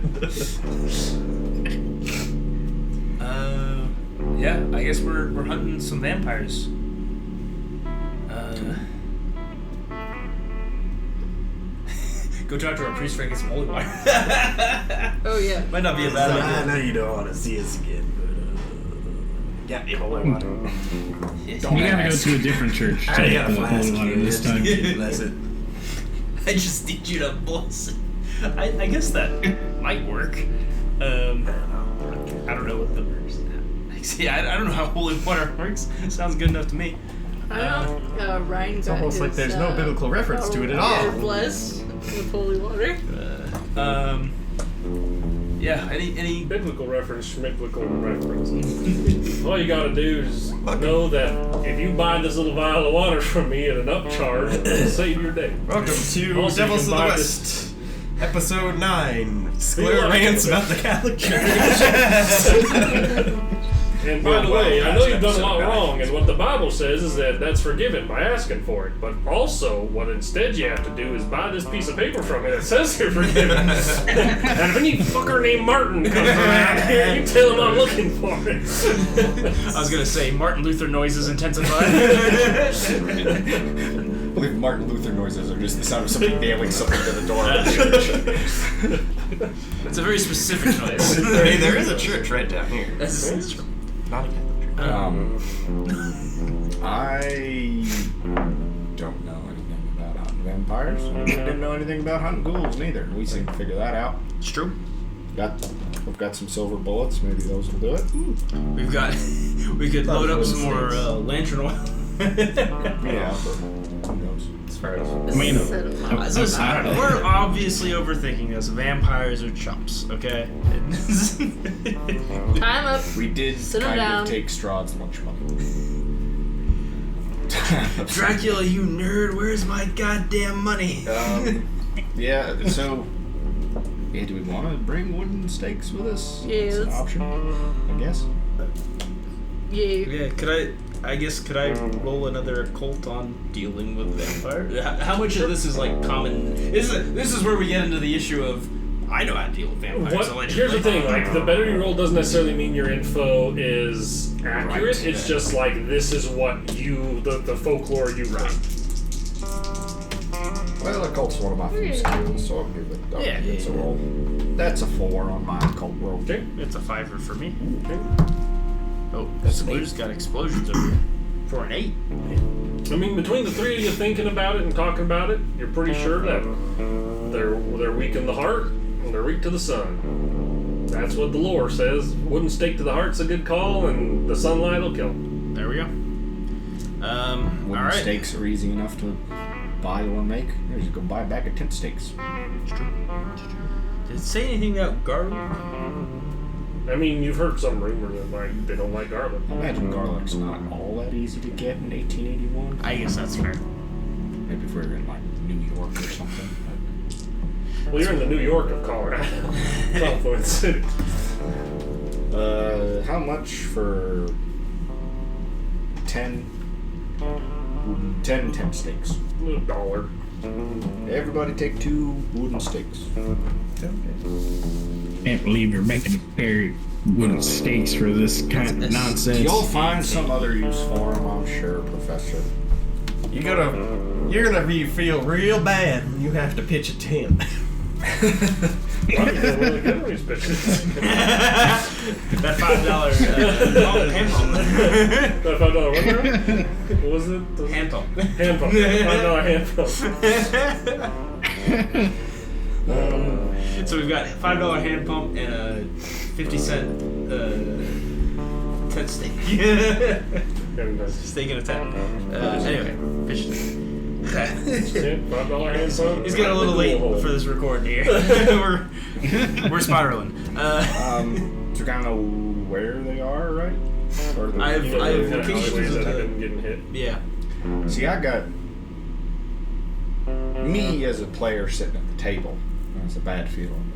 Speaker 3: Yeah, I guess we're hunting some vampires. Go talk to our priest friend, get some holy water.
Speaker 5: Oh yeah.
Speaker 3: Might not be a bad
Speaker 6: I
Speaker 3: idea.
Speaker 6: know you don't want to see us again, but yeah, me holy water.
Speaker 4: You gotta go to a different church to
Speaker 6: I
Speaker 4: take
Speaker 6: got a
Speaker 4: the
Speaker 6: flask
Speaker 4: holy water
Speaker 6: here.
Speaker 4: this time.
Speaker 6: Bless it.
Speaker 3: I just need you to bless it. I guess that might work. I don't know what the verse. See, I don't know how holy water works. Sounds good enough to me.
Speaker 5: I don't know. Ryan got
Speaker 6: almost
Speaker 5: his,
Speaker 6: like there's no biblical reference to it at all.
Speaker 5: Blessed with holy water.
Speaker 3: Yeah. Any
Speaker 1: Biblical reference. All you gotta do is know that if you buy this little vial of water from me at an upcharge, it'll save your day.
Speaker 6: Welcome to
Speaker 1: Also,
Speaker 6: Devils
Speaker 1: you
Speaker 6: of
Speaker 1: can
Speaker 6: the
Speaker 1: buy
Speaker 6: West, episode 9.
Speaker 1: You
Speaker 6: Square
Speaker 1: like
Speaker 6: rants
Speaker 1: it.
Speaker 6: about the Catholic Church.
Speaker 1: And by the way, I know you've done a lot wrong, and what the Bible says is that that's forgiven by asking for it. But also, what instead you have to do is buy this piece of paper from me that says you're forgiven. And if any fucker named Martin comes around here, you tell him I'm looking for it.
Speaker 3: I was gonna say Martin Luther noises intensify.
Speaker 2: I believe Martin Luther noises are just the sound of somebody nailing something to the door of the church.
Speaker 3: It's a very specific noise.
Speaker 6: Hey, there is a church right down here.
Speaker 3: That's
Speaker 6: Not a Catholic church.
Speaker 2: I don't know anything about hunting vampires. I didn't know anything about hunting ghouls neither. We seem to figure that out.
Speaker 3: It's true.
Speaker 2: We've got some silver bullets. Maybe those will do it.
Speaker 3: We could load up some more lantern oil.
Speaker 2: Yeah, but who knows?
Speaker 6: As far as
Speaker 4: I mean,
Speaker 3: We're obviously overthinking this. Vampires are chumps, okay?
Speaker 5: Time up.
Speaker 2: We did
Speaker 5: Sit
Speaker 2: kind
Speaker 5: down.
Speaker 2: of take Strahd's lunch money.
Speaker 3: Dracula, you nerd, where's my goddamn money?
Speaker 2: Yeah, so do we want to bring wooden stakes with us?
Speaker 5: Yeah,
Speaker 2: It's an
Speaker 5: let's-
Speaker 2: option, I guess.
Speaker 5: Yeah.
Speaker 3: Yeah, could I roll another occult on dealing with vampires? How much of this is like common? This is where we get into the issue of I know how to deal with vampires.
Speaker 1: Here's the thing, like, the better you roll doesn't necessarily mean your info is accurate.
Speaker 3: Right.
Speaker 1: It's just like, this is what the folklore you write.
Speaker 2: Well, occult's one of my few skills, so I'll give it it's a roll. That's a 4 on my occult roll.
Speaker 1: Okay.
Speaker 3: It's a 5 for me.
Speaker 1: Okay.
Speaker 3: Oh,
Speaker 2: That's an
Speaker 3: Splinter's got explosions over here. For an 8.
Speaker 1: I mean, between the three of you thinking about it and talking about it, you're pretty sure that they're weak in the heart and they're weak to the sun. That's what the lore says. Wooden stake to the heart's a good call, and the sunlight will kill.
Speaker 3: There we go.
Speaker 2: Wooden
Speaker 3: all right.
Speaker 2: stakes are easy enough to buy or make. You just go buy a bag of tent stakes.
Speaker 3: It's true. Did it say anything about garlic?
Speaker 1: I mean, you've heard some rumor that like they don't like garlic.
Speaker 2: I imagine garlic's not all that easy to get in 1881.
Speaker 3: I guess that's fair.
Speaker 2: Maybe if we were in like New York or something.
Speaker 1: Well, you're in the New York of Colorado, California City.
Speaker 2: How much for 10 tent stakes?
Speaker 1: $1.
Speaker 2: Everybody take 2 wooden stakes.
Speaker 4: Can't believe you're making very wooden stakes for this kind of nonsense.
Speaker 2: You'll find some other use for them, I'm sure, Professor.
Speaker 6: You're gonna feel real bad when you have to pitch a tent.
Speaker 1: Why are you really good at these bitches?
Speaker 3: That $5 hand pump.
Speaker 1: That $5 what now? What was it?
Speaker 3: Hand pump.
Speaker 1: Hand pump. $5 hand pump.
Speaker 3: So we've got $5 hand pump and a 50-cent tent steak. Steak in a tent. Anyway, fish.
Speaker 1: $5 hand pump.
Speaker 3: It's getting a little late for this recording here. we're spiraling.
Speaker 2: So we kind of know where they are, right? Or the,
Speaker 3: I have locations
Speaker 1: that
Speaker 3: of
Speaker 1: I've
Speaker 3: the.
Speaker 1: been getting hit.
Speaker 3: Yeah.
Speaker 2: See, I got me as a player sitting at the table. That's a bad feeling.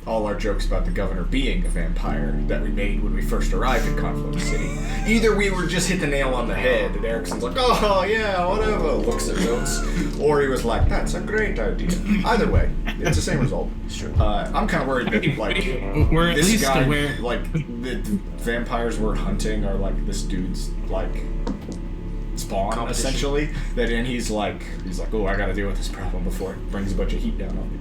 Speaker 2: All our jokes about the governor being a vampire that we made when we first arrived in Conflict City. Either we were just hit the nail on the head and Erickson's like, oh yeah, whatever, looks at notes. Or he was like, that's a great idea. Either way, it's the same result. I'm kind of worried that like
Speaker 4: We're at
Speaker 2: this
Speaker 4: least
Speaker 2: guy,
Speaker 4: aware.
Speaker 2: like the vampires we're hunting are like this dude's like spawn essentially. That and he's like, oh, I got to deal with this problem before it brings a bunch of heat down on me.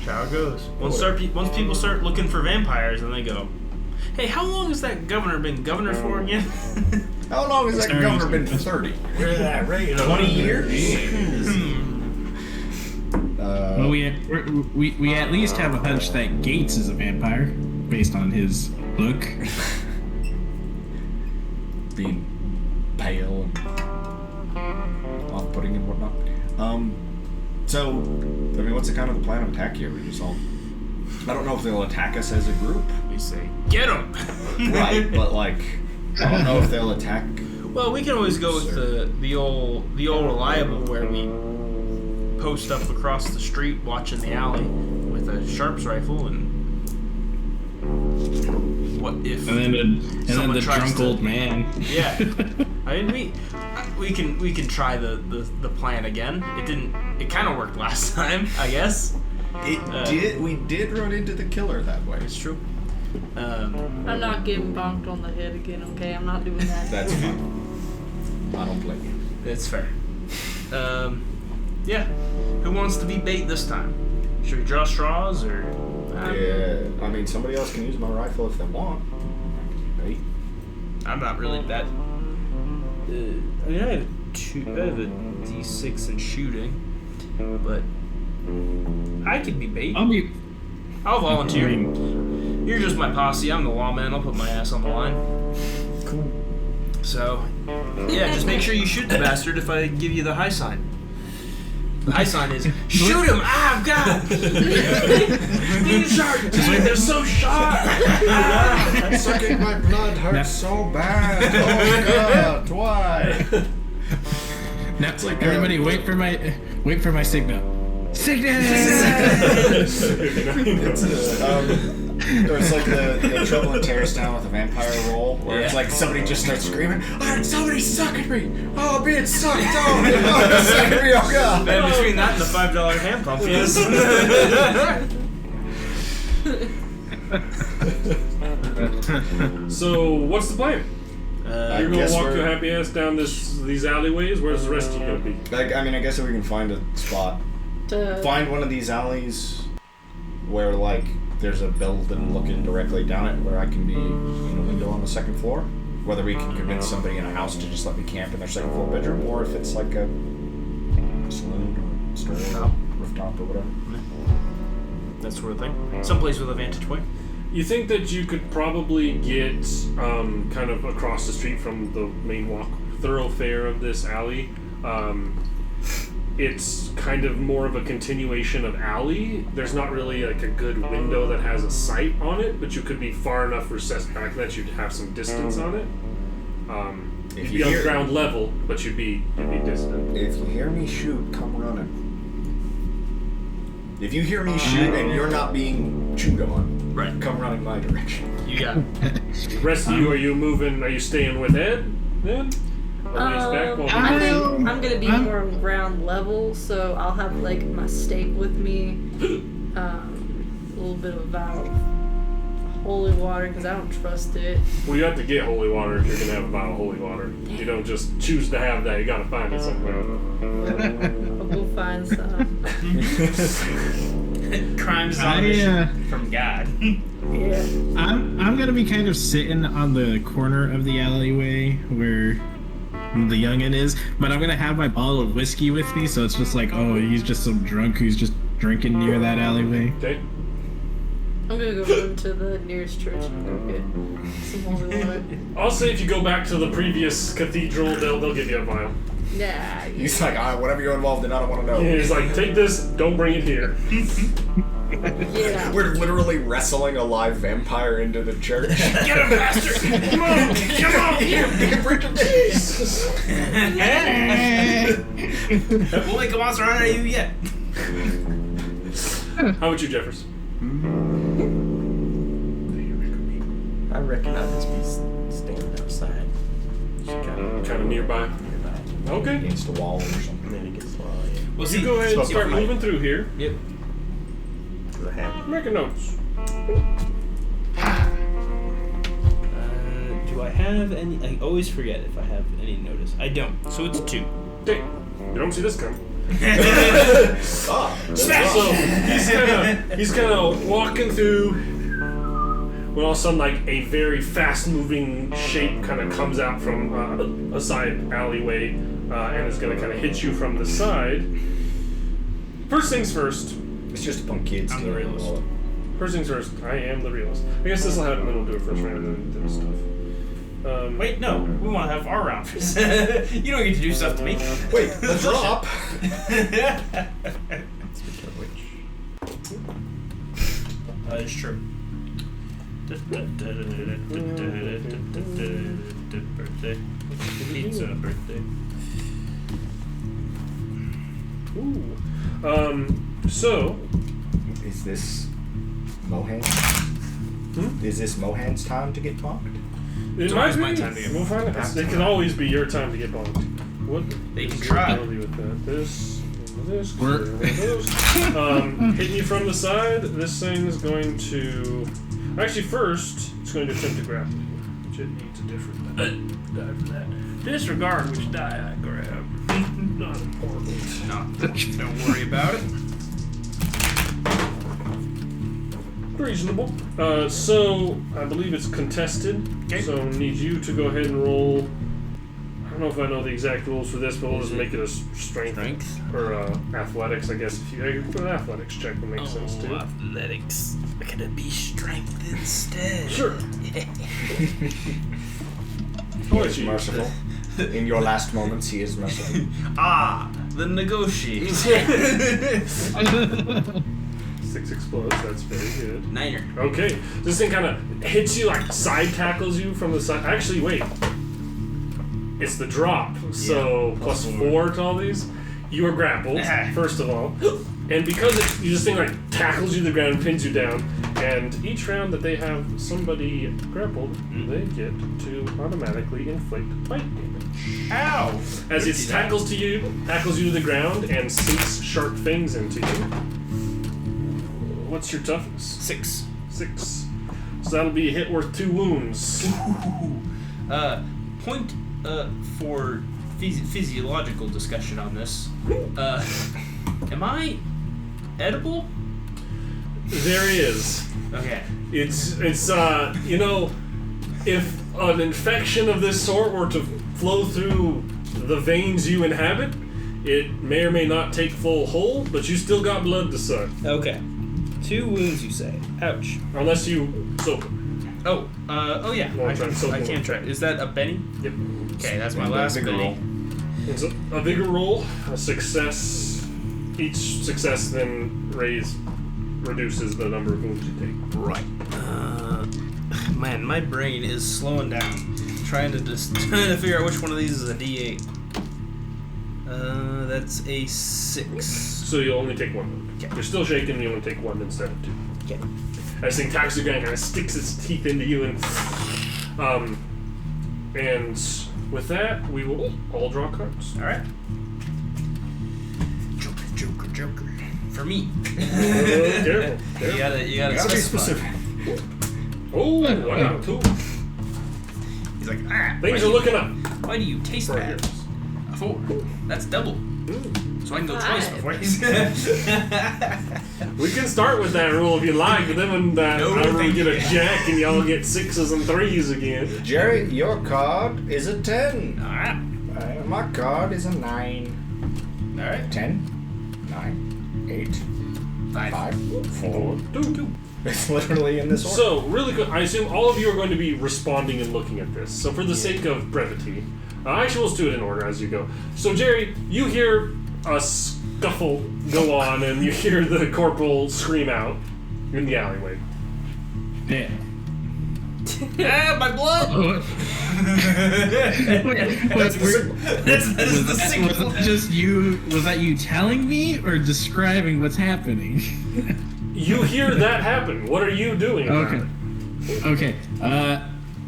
Speaker 3: That's how it goes. Once people start looking for vampires, and they go, "Hey, how long has that governor been governor for again?"
Speaker 2: How long has that governor been 30?
Speaker 6: Where's that rate?
Speaker 2: 20 years?
Speaker 4: Well, we at least have a hunch that Gates is a vampire based on his look.
Speaker 2: Being pale and off-putting and whatnot. So, I mean, what's the kind of the plan of attack here? We just all... I don't know if they'll attack us as a group.
Speaker 3: We say, "Get them!"
Speaker 2: Right, but like, I don't know if they'll attack...
Speaker 3: Well, we can always go with the old reliable where we post up across the street watching the alley with a Sharps rifle and what if
Speaker 4: And then the
Speaker 3: tries
Speaker 4: drunk
Speaker 3: to-
Speaker 4: old man.
Speaker 3: Yeah. I mean we can try the plan again. It kind of worked last time, I guess.
Speaker 2: We did run into the killer that way.
Speaker 3: It's true.
Speaker 5: I'm not getting bonked on the head again, okay? I'm not doing that.
Speaker 2: That's fine. I don't blame you.
Speaker 3: It's fair. Yeah. Who wants to be bait this time? Should we draw straws or?
Speaker 2: Yeah, I mean, somebody else can use my rifle if they want. Right?
Speaker 3: I'm not really that. I mean, I have a D6 in shooting, but I could be bait. I'll volunteer. You're just my posse. I'm the lawman. I'll put my ass on the line.
Speaker 6: Cool.
Speaker 3: So, yeah, just make sure you shoot the bastard if I give you the high sign. The high sign is shoot him! Ah, God! These sharks, they're so sharp!
Speaker 2: Sucking my blood hurts so bad. Oh God, why?
Speaker 4: Now, everybody, wait for my signal. Signal!
Speaker 2: It's like the Trouble in Terrorstown with a vampire roll, where it's like somebody just starts screaming, "Alright, somebody's sucking me! Oh, I'm being sucked! Oh, it's sucking me! Oh God!"
Speaker 3: And between that and the $5 hand pump, yes.
Speaker 1: So, what's the plan? You're gonna
Speaker 2: guess
Speaker 1: walk
Speaker 2: we're-
Speaker 1: your happy ass down these alleyways? Where's the rest of you gonna be?
Speaker 2: Like, I mean, I guess if we can find a spot, find one of these alleys where like there's a building looking directly down it, where I can be in a window on the second floor. Whether we can convince somebody in a house to just let me camp in their second floor bedroom, or if it's like a saloon or store or rooftop or whatever.
Speaker 3: That sort of thing. Someplace with a vantage point.
Speaker 1: You think that you could probably get kind of across the street from the main thoroughfare of this alley. It's kind of more of a continuation of alley. There's not really like a good window that has a sight on it, but you could be far enough recessed back that you'd have some distance on it. You'd be on ground level, but you'd be distant.
Speaker 2: If you hear me shoot, come running. If you hear me shoot and you're not being chewed on,
Speaker 3: Right.
Speaker 2: come running my direction.
Speaker 3: You got it.
Speaker 1: The rest of you, are you moving? Are you staying with Ed then?
Speaker 5: I think I'm gonna be more on ground level, so I'll have like my stake with me, a little bit of a vial of holy water because I don't trust it.
Speaker 1: Well, you have to get holy water if you're gonna have a vial of holy water. You don't just choose to have that. You gotta find it somewhere.
Speaker 5: I'll go find some.
Speaker 3: Crimes on mission from God.
Speaker 5: Yeah.
Speaker 4: I'm gonna be kind of sitting on the corner of the alleyway where the youngin is, but I'm gonna have my bottle of whiskey with me, so it's just like, oh, he's just some drunk who's just drinking near that alleyway.
Speaker 1: Okay.
Speaker 5: I'm gonna go run to the nearest church and go get some holy water.
Speaker 1: I'll say if you go back to the previous cathedral, they'll give you a vial.
Speaker 5: Nah.
Speaker 2: He's like, whatever you're involved in, I don't want to know.
Speaker 1: He's like, take this, don't bring it here.
Speaker 5: Yeah.
Speaker 2: We're literally wrestling a live vampire into the church.
Speaker 3: Get him, bastard! Come on! Come on!
Speaker 1: Jesus.
Speaker 3: We'll make a monster out of you yet.
Speaker 1: How about you, Jeffers?
Speaker 6: I reckon I'll just be standing outside.
Speaker 1: Kind of nearby. Okay.
Speaker 2: Against a wall or something.
Speaker 6: Maybe against the wall, yeah.
Speaker 3: We'll
Speaker 1: You
Speaker 3: see.
Speaker 1: go ahead and start
Speaker 6: Right.
Speaker 1: moving through here.
Speaker 3: Yep.
Speaker 6: Because I have.
Speaker 1: Making notes.
Speaker 7: Do I have any? I always forget if I have any notice. I don't.
Speaker 3: So it's 2.
Speaker 1: Okay. You don't see this coming.
Speaker 2: Ah,
Speaker 1: So he's kind of walking through when all of a sudden like a very fast moving shape kind of comes out from a side alleyway and is going to kind of hit you from the side. First things first.
Speaker 2: it's just a bunch of kids.
Speaker 3: I'm the
Speaker 2: stealing
Speaker 3: realist.
Speaker 2: wallet.
Speaker 1: First things first. I am the realist. I guess this will happen. Then we'll do it first round and then stuff.
Speaker 3: Wait, no. We want to have our round first. You don't get to do stuff to me.
Speaker 2: Wait, the drop.
Speaker 3: It's true. Birthday. Pizza birthday.
Speaker 1: Ooh. So
Speaker 2: Is this Mohan's?
Speaker 1: Hmm?
Speaker 2: Is this Mohan's time to get bonked?
Speaker 1: it
Speaker 3: It's
Speaker 1: might
Speaker 3: always
Speaker 1: be.
Speaker 3: my time to get
Speaker 1: We'll find out. It can always be your time to get bombed. What?
Speaker 3: They can
Speaker 1: is
Speaker 3: try.
Speaker 1: your ability with that? This.
Speaker 4: We're-
Speaker 1: Hitting you from the side. This thing's going to. Actually, first it's going to attempt to grapple you, which it needs a different die for that. Disregard which die I grab. Not important.
Speaker 3: Don't worry about it.
Speaker 1: Reasonable. So I believe it's contested.
Speaker 3: Okay.
Speaker 1: So need you to go ahead and roll. I don't know if I know the exact rules for this, but we'll just make it a strength or athletics, I guess. If you put an athletics check would make sense too.
Speaker 3: Athletics. Could it be strength instead?
Speaker 1: Sure.
Speaker 2: He is merciful. In your last moments, he is merciful.
Speaker 3: The negotiate.
Speaker 1: 6 explodes. That's very good.
Speaker 3: Niner.
Speaker 1: Okay. This thing kind of hits you, like side tackles you from the side. Actually, wait. It's the drop. So plus 4 to all these. You are grappled, first of all. And because this thing like tackles you to the ground and pins you down, and each round that they have somebody grappled, they get to automatically inflict bite damage.
Speaker 3: Ow!
Speaker 1: As it tackles you to the ground and sinks sharp fangs into you. What's your toughness?
Speaker 3: 6.
Speaker 1: 6. So that'll be a hit worth 2 wounds.
Speaker 3: Point for physiological discussion on this. Am I edible?
Speaker 1: There is.
Speaker 3: Okay.
Speaker 1: It's you know, if an infection of this sort were to flow through the veins you inhabit, it may or may not take full hold, but you still got blood to suck.
Speaker 7: Okay. 2 wounds, you say? Ouch.
Speaker 1: Unless you soak.
Speaker 3: Oh, yeah.
Speaker 1: No,
Speaker 3: I
Speaker 1: try
Speaker 3: can,
Speaker 1: soak
Speaker 3: I
Speaker 1: one.
Speaker 3: can try. Is that a Benny?
Speaker 1: Yep.
Speaker 3: Okay, that's my
Speaker 2: And
Speaker 3: last
Speaker 2: vigor
Speaker 3: Benny.
Speaker 2: roll.
Speaker 1: It's a vigor roll, a success. Each success then reduces the number of wounds you take.
Speaker 3: Right. Man, my brain is slowing down. Trying to figure out which one of these is a D8. That's a 6.
Speaker 1: So you'll only take 1 wound.
Speaker 3: Okay.
Speaker 1: You're still shaking, you only take 1 instead of 2.
Speaker 3: Okay.
Speaker 1: As thing attacks the ground, kind of sticks its teeth into you, and with that, we will all draw cards.
Speaker 3: All right. Joker. For me.
Speaker 1: Careful.
Speaker 3: You gotta
Speaker 2: You gotta be
Speaker 3: specify.
Speaker 2: specific.
Speaker 1: Oh, wow, cool.
Speaker 3: He's like,
Speaker 1: Things are looking up.
Speaker 3: Why do you taste
Speaker 1: For
Speaker 3: bad?
Speaker 1: yours.
Speaker 3: A 4. That's double. So I can go twice
Speaker 5: 5.
Speaker 3: before he's.
Speaker 1: We can start with that rule if you like, but then when we get a jack and y'all get 6s and 3s again.
Speaker 2: Jerry, your card is a 10.
Speaker 3: Alright.
Speaker 2: My card is a 9.
Speaker 3: Alright.
Speaker 2: 10, 9, 8, 5, 4.
Speaker 1: 2.
Speaker 2: It's literally in this order.
Speaker 1: So, really good. I assume all of you are going to be responding and looking at this. So, for the sake of brevity, actually, we'll do it in order as you go. So, Jerry, you hear a scuffle go on, and you hear the corporal scream out in the alleyway.
Speaker 4: Yeah.
Speaker 3: Ah, my blood!
Speaker 4: That's
Speaker 3: That's the signal.
Speaker 4: Was that you telling me or describing what's happening?
Speaker 1: You hear that happen. What are you doing? about
Speaker 4: Okay.
Speaker 1: it?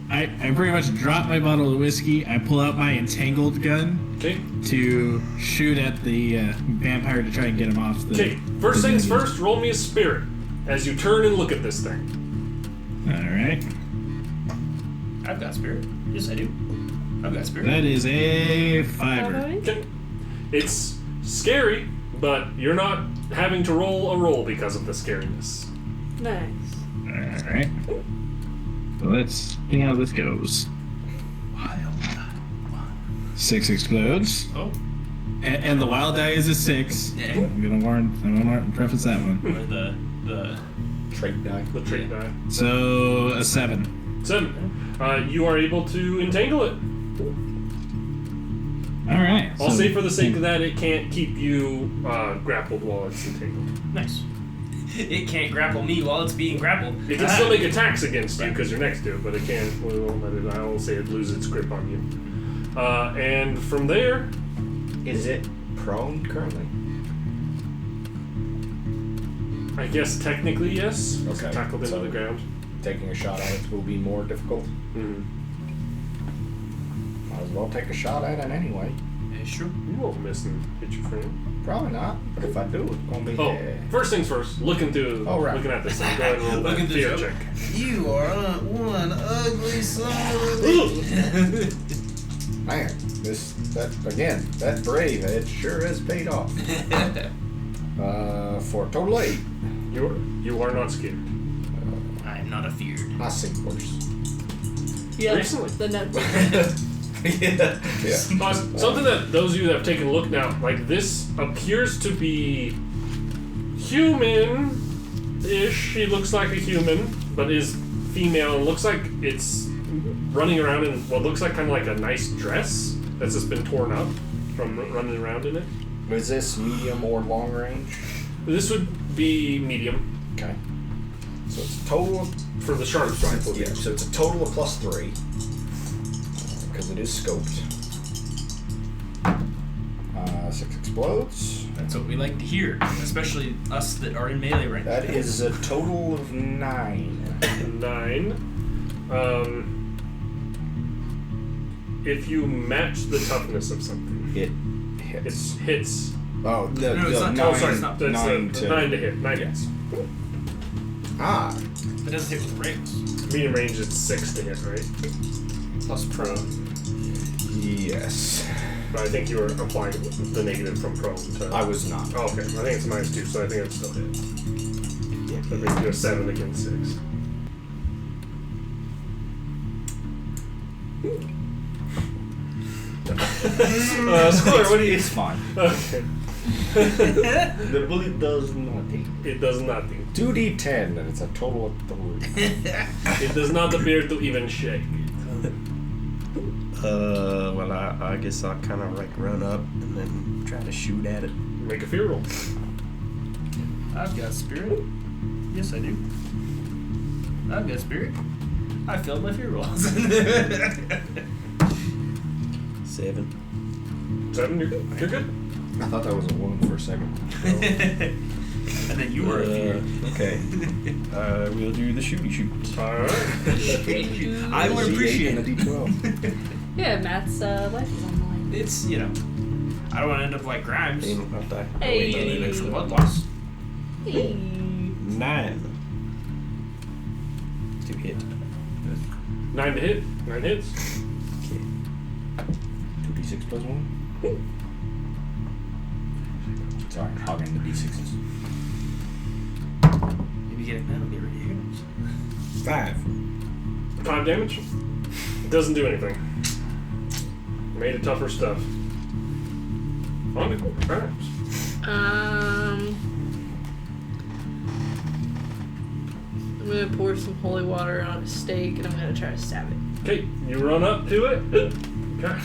Speaker 4: I pretty much drop my bottle of whiskey. I pull out my entangled gun
Speaker 1: Okay.
Speaker 4: to shoot at the vampire to try and get him off the.
Speaker 1: Okay. First things first, roll me a spirit as you turn and look at this thing.
Speaker 4: All right.
Speaker 3: I've got spirit. Yes, I do. I've got spirit.
Speaker 4: That is a 5.
Speaker 1: Okay. It's scary, but you're not having to roll a roll because of the scariness.
Speaker 5: Nice.
Speaker 4: All right. So let's see how this goes. 6 explodes.
Speaker 3: Oh.
Speaker 4: And the wild die is a 6.
Speaker 3: Yeah.
Speaker 4: I'm gonna preface that one.
Speaker 3: Or the
Speaker 2: Trait die.
Speaker 1: The trait die.
Speaker 4: So a 7.
Speaker 1: 7. You are able to entangle it.
Speaker 4: All right.
Speaker 1: I'll say for the sake of that, it can't keep you grappled while it's entangled.
Speaker 3: nice. It can't grapple me while it's being grappled.
Speaker 1: It can still make attacks against you because you're next to it, but it can't. We won't let it. I will say it loses its grip on you. And from there,
Speaker 2: Is it prone currently?
Speaker 1: I guess technically yes. It's
Speaker 2: Okay,
Speaker 1: tackled into
Speaker 2: so-
Speaker 1: the ground.
Speaker 2: Taking a shot at it will be more difficult.
Speaker 1: Mm-hmm.
Speaker 2: Might as well take a shot at it anyway.
Speaker 3: Yeah, sure.
Speaker 1: You won't miss and hit your friend.
Speaker 2: Probably not, but if I do, it's gonna be.
Speaker 1: Oh, first things first. Looking through.
Speaker 2: Oh, right.
Speaker 1: Looking at this thing. Go ahead and roll that
Speaker 3: Looking through
Speaker 1: fear
Speaker 3: the-
Speaker 1: check.
Speaker 3: You are one ugly son of
Speaker 2: Man, that brave, it sure has paid off. For a total 8.
Speaker 1: You are not scared.
Speaker 3: I am not afeared.
Speaker 2: I seen worse.
Speaker 5: Yeah.
Speaker 1: Recently.
Speaker 5: The Netflix.
Speaker 2: Yeah.
Speaker 1: Something that those of you that have taken a look now, like this appears to be human-ish. He looks like a human, but is female and looks like it's running around in what looks like kind of like a nice dress that's just been torn up from running around in it.
Speaker 2: Is this medium or long range?
Speaker 1: This would be medium
Speaker 2: Okay. So it's a total of.
Speaker 1: for the sharp rifle.
Speaker 2: Yeah, so it's a total of +3. Because it is scoped. 6 explodes.
Speaker 3: That's what we like to hear, especially us that are in melee right now.
Speaker 2: That is a total of 9.
Speaker 1: 9. If you match the toughness of something,
Speaker 2: It
Speaker 1: it
Speaker 2: hits.
Speaker 1: hits.
Speaker 2: Oh, the
Speaker 3: it's not-
Speaker 2: 9,
Speaker 3: oh, sorry, it's not-
Speaker 1: That's
Speaker 2: 9
Speaker 1: the
Speaker 2: to
Speaker 1: 9 to hit. 9
Speaker 2: yes.
Speaker 1: hits.
Speaker 2: Ah,
Speaker 3: It doesn't hit with rings.
Speaker 1: Medium range is 6 to hit, right?
Speaker 3: Plus prone.
Speaker 2: yes.
Speaker 1: But I think you were applying the negative from prone to.
Speaker 2: I was not.
Speaker 1: Oh, okay. I think it's -2, so I think it's still hit. Yeah. That makes you a 7 against 6. Square, what do you?
Speaker 2: It's fine.
Speaker 1: Okay.
Speaker 6: The bullet does nothing.
Speaker 1: It does nothing.
Speaker 2: 2d10, and it's a total of 3.
Speaker 1: It does not appear to even shake.
Speaker 6: Well, I guess I'll kind of like run up and then try to shoot at it.
Speaker 1: Make a fear roll.
Speaker 3: I've got spirit. Yes, I do. I've got spirit. I failed my fear rolls.
Speaker 6: 7.
Speaker 1: 7, you're good. You're good.
Speaker 2: I thought that was a wound for a second.
Speaker 3: And then you were a fear.
Speaker 6: Okay. We'll do the shooty shoot.
Speaker 1: Alright.
Speaker 3: I would appreciate
Speaker 6: and a
Speaker 3: it.
Speaker 6: d12.
Speaker 5: Yeah, Matt's life is on the line.
Speaker 3: It's, I don't want to end up like Grimes.
Speaker 6: I'll die.
Speaker 5: Hey.
Speaker 3: Getting an extra blood loss.
Speaker 5: Hey.
Speaker 6: 9. To hit.
Speaker 1: 9 to hit. 9 hits.
Speaker 6: Okay. 2d6 plus 1.
Speaker 2: Sorry, hogging the d6s.
Speaker 3: Maybe get it now and get rid of heroes.
Speaker 6: 5.
Speaker 1: 5 damage. It doesn't do anything. Made it tougher stuff. On to Grimes.
Speaker 5: I'm gonna pour some holy water on a steak and I'm gonna try to stab it.
Speaker 1: Okay, you run up to it. Okay.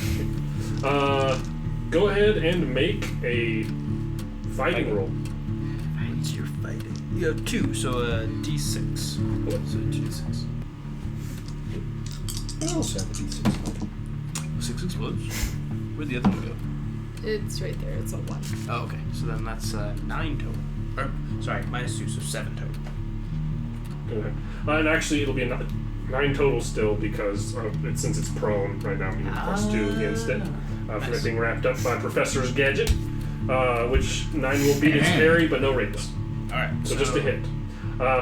Speaker 1: Go ahead and make a fighting roll.
Speaker 3: What's your fighting? You have 2, so a d6. So 2d6.
Speaker 2: I also have a d6.
Speaker 3: 6 explodes. Where'd the other one go?
Speaker 5: It's right there. It's a 1.
Speaker 3: Oh, okay. So then that's 9 total. Or, sorry, -2, so 7 total.
Speaker 1: Okay. And actually, it'll be a 9 total still because since it's prone right now, you need +2 against it. For it being wrapped up by Professor's gadget, which 9 will beat its parry, but no radius.
Speaker 3: Alright.
Speaker 1: So just a hit.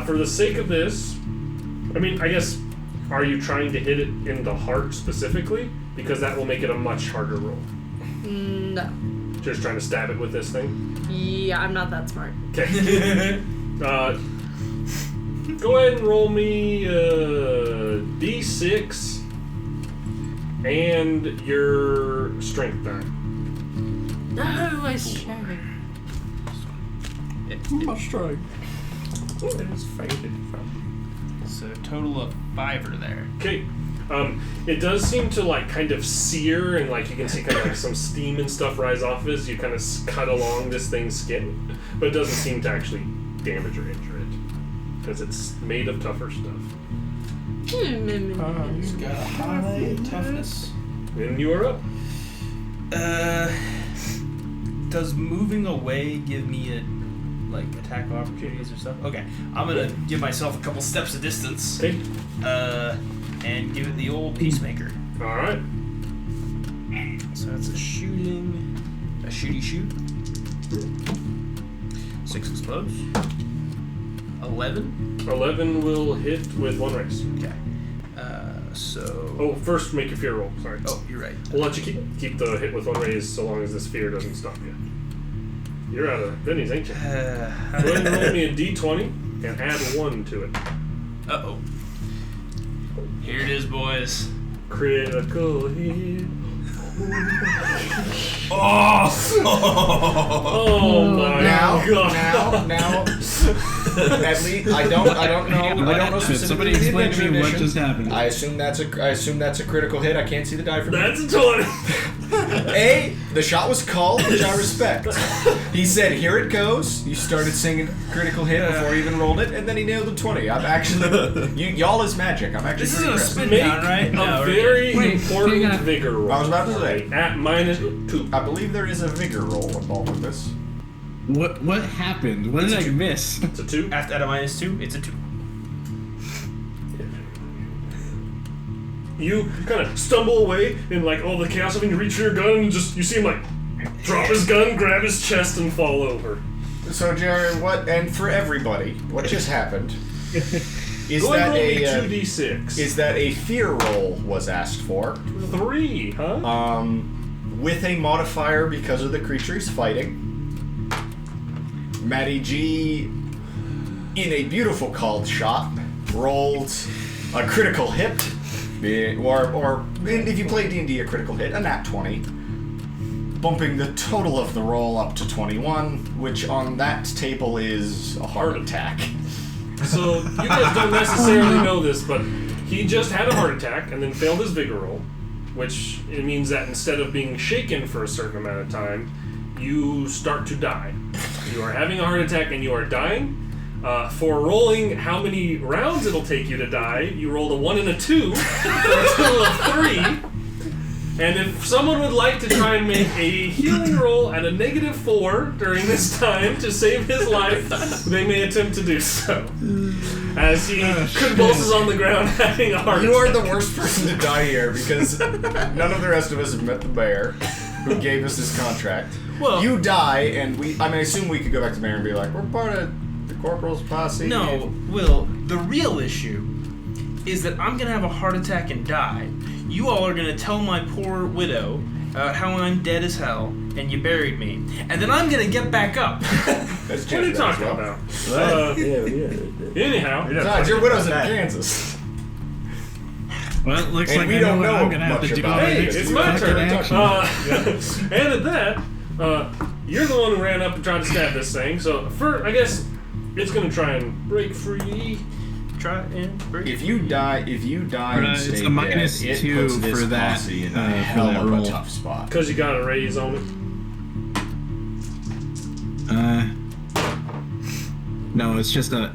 Speaker 1: For the sake of this, I mean, I guess, are you trying to hit it in the heart specifically? Because that will make it a much harder roll.
Speaker 5: No.
Speaker 1: Just trying to stab it with this thing?
Speaker 5: Yeah, I'm not that smart.
Speaker 1: Okay. Go ahead and roll me d6 and your strength die.
Speaker 5: No, I shattered.
Speaker 6: My strike.
Speaker 1: It is faded.
Speaker 3: So total of 5 there.
Speaker 1: Okay. It does seem to like kind of sear and like you can see kind of like some steam and stuff rise off as you kind of cut along this thing's skin, but it doesn't seem to actually damage or injure it because it's made of tougher stuff.
Speaker 3: He's got a high toughness.
Speaker 1: And you are up.
Speaker 3: Does moving away give me a attack opportunities or stuff? Okay, I'm gonna give myself a couple steps of distance.
Speaker 1: Okay.
Speaker 3: And give it the old peacemaker.
Speaker 1: All right.
Speaker 3: So that's a shooty shoot. 6 explodes. 11.
Speaker 1: 11 will hit with 1 race.
Speaker 3: Okay. So.
Speaker 1: Oh, first make your fear roll. Sorry.
Speaker 3: Oh, you're right.
Speaker 1: We'll let you keep the hit with 1 raise so long as this fear doesn't stop you. You're out of Benny's, ain't you? Go ahead and roll me a d20 and add 1 to it.
Speaker 3: Uh-oh. Here it is, boys.
Speaker 1: Critical hit.
Speaker 6: Oh!
Speaker 1: Oh my
Speaker 2: Now,
Speaker 1: god.
Speaker 2: now. At least I don't know specifically.
Speaker 4: Somebody
Speaker 2: the
Speaker 4: explain to
Speaker 2: adventure
Speaker 4: me what
Speaker 2: edition.
Speaker 4: just happened.
Speaker 2: I assume that's a critical hit. I can't see the die from
Speaker 1: That's a 20.
Speaker 2: The shot was called, which I respect. He said, "Here it goes." You started singing critical hit before you even rolled it, and then he nailed the 20. I'm actually, y'all is magic. I'm actually
Speaker 3: This
Speaker 2: pretty
Speaker 3: is a
Speaker 2: impressed.
Speaker 3: spin
Speaker 1: Make
Speaker 3: down, right?
Speaker 1: a
Speaker 3: No,
Speaker 1: very
Speaker 4: Wait,
Speaker 1: important
Speaker 4: hang on.
Speaker 1: vigor roll.
Speaker 2: I was about to say.
Speaker 1: At -2.
Speaker 2: I believe there is a vigor roll involved with this.
Speaker 4: What happened? What did I miss?
Speaker 1: It's a 2.
Speaker 3: At a -2, it's a 2.
Speaker 1: You kind of stumble away in like all the chaos of it, and you reach for your gun and just you see him like drop his gun, grab his chest, and fall over.
Speaker 2: So, Jared, and for everybody, what just happened? Is
Speaker 1: Go ahead
Speaker 2: that
Speaker 1: and roll
Speaker 2: a
Speaker 1: me 2d6.
Speaker 2: is that a fear roll was asked for?
Speaker 1: 3, huh?
Speaker 2: With a modifier because of the creature he's fighting. Matty G, in a beautiful called shot, rolled a critical hit, or if you play D&D, a critical hit, a nat 20. bumping the total of the roll up to 21, which on that table is a heart attack.
Speaker 1: So you guys don't necessarily know this, but he just had a heart attack and then failed his vigor roll, which it means that instead of being shaken for a certain amount of time, you start to die. You are having a heart attack and you are dying. For rolling how many rounds it'll take you to die, you rolled a 1 and a 2 for a total of 3. And if someone would like to try and make a healing roll at a -4 during this time to save his life, they may attempt to do so. As he convulses on the ground having a heart attack.
Speaker 2: You are the worst person to die here because none of the rest of us have met the bear who gave us this contract.
Speaker 3: Well,
Speaker 2: you die, and I assume we could go back to the mayor and be like, we're part of the corporal's posse.
Speaker 3: No, Will, the real issue is that I'm gonna have a heart attack and die. You all are gonna tell my poor widow how I'm dead as hell, and you buried me. And then I'm gonna get back up.
Speaker 1: What are you talking about? Anyhow.
Speaker 2: Besides, your widow's in Kansas.
Speaker 4: Well, it looks
Speaker 2: And
Speaker 4: like
Speaker 2: we
Speaker 4: I know
Speaker 2: don't
Speaker 4: what
Speaker 2: know
Speaker 4: I'm gonna have
Speaker 2: much
Speaker 4: to do.
Speaker 2: about it.
Speaker 1: Hey,
Speaker 2: Next
Speaker 1: it's
Speaker 2: week.
Speaker 1: my
Speaker 2: Fucking
Speaker 1: turn.
Speaker 2: action.
Speaker 1: And at that, you're the one who ran up and tried to stab this thing. So, I guess it's going to try and break free.
Speaker 3: Try and break.
Speaker 2: If you die and stay
Speaker 4: it's a
Speaker 2: dead,
Speaker 4: -2
Speaker 2: it puts this
Speaker 4: for that,
Speaker 2: posse in
Speaker 4: for
Speaker 2: a hell
Speaker 4: that
Speaker 2: of a
Speaker 4: roll.
Speaker 2: tough spot.
Speaker 1: Because you got a raise on it.
Speaker 4: No, it's just a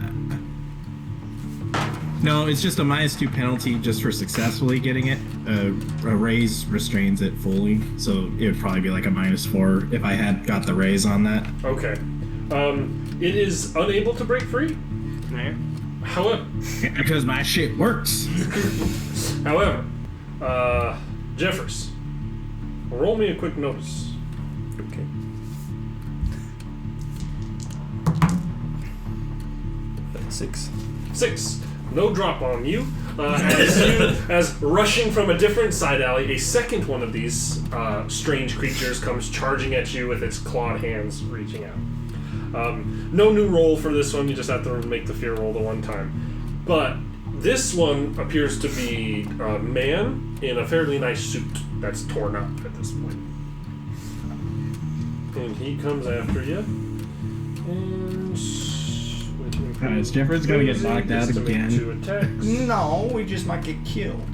Speaker 4: -2 penalty just for successfully getting it. A raise restrains it fully, so it would probably be like a -4 if I had got the raise on that.
Speaker 1: Okay. It is unable to break free.
Speaker 3: There.
Speaker 1: However,
Speaker 4: Because my shit works.
Speaker 1: Jeffers, roll me a quick notice.
Speaker 6: Okay. Six.
Speaker 1: 6. No drop on you. As rushing from a different side alley, a second one of these strange creatures comes charging at you with its clawed hands reaching out. No new roll for this one, you just have to make the fear roll the one time. But this one appears to be a man in a fairly nice suit that's torn up at this point. And he comes after you. And...
Speaker 4: Is Jeffers gonna get knocked out
Speaker 1: Gets to make
Speaker 4: again?
Speaker 1: 2 attacks.
Speaker 2: No, we just might get killed.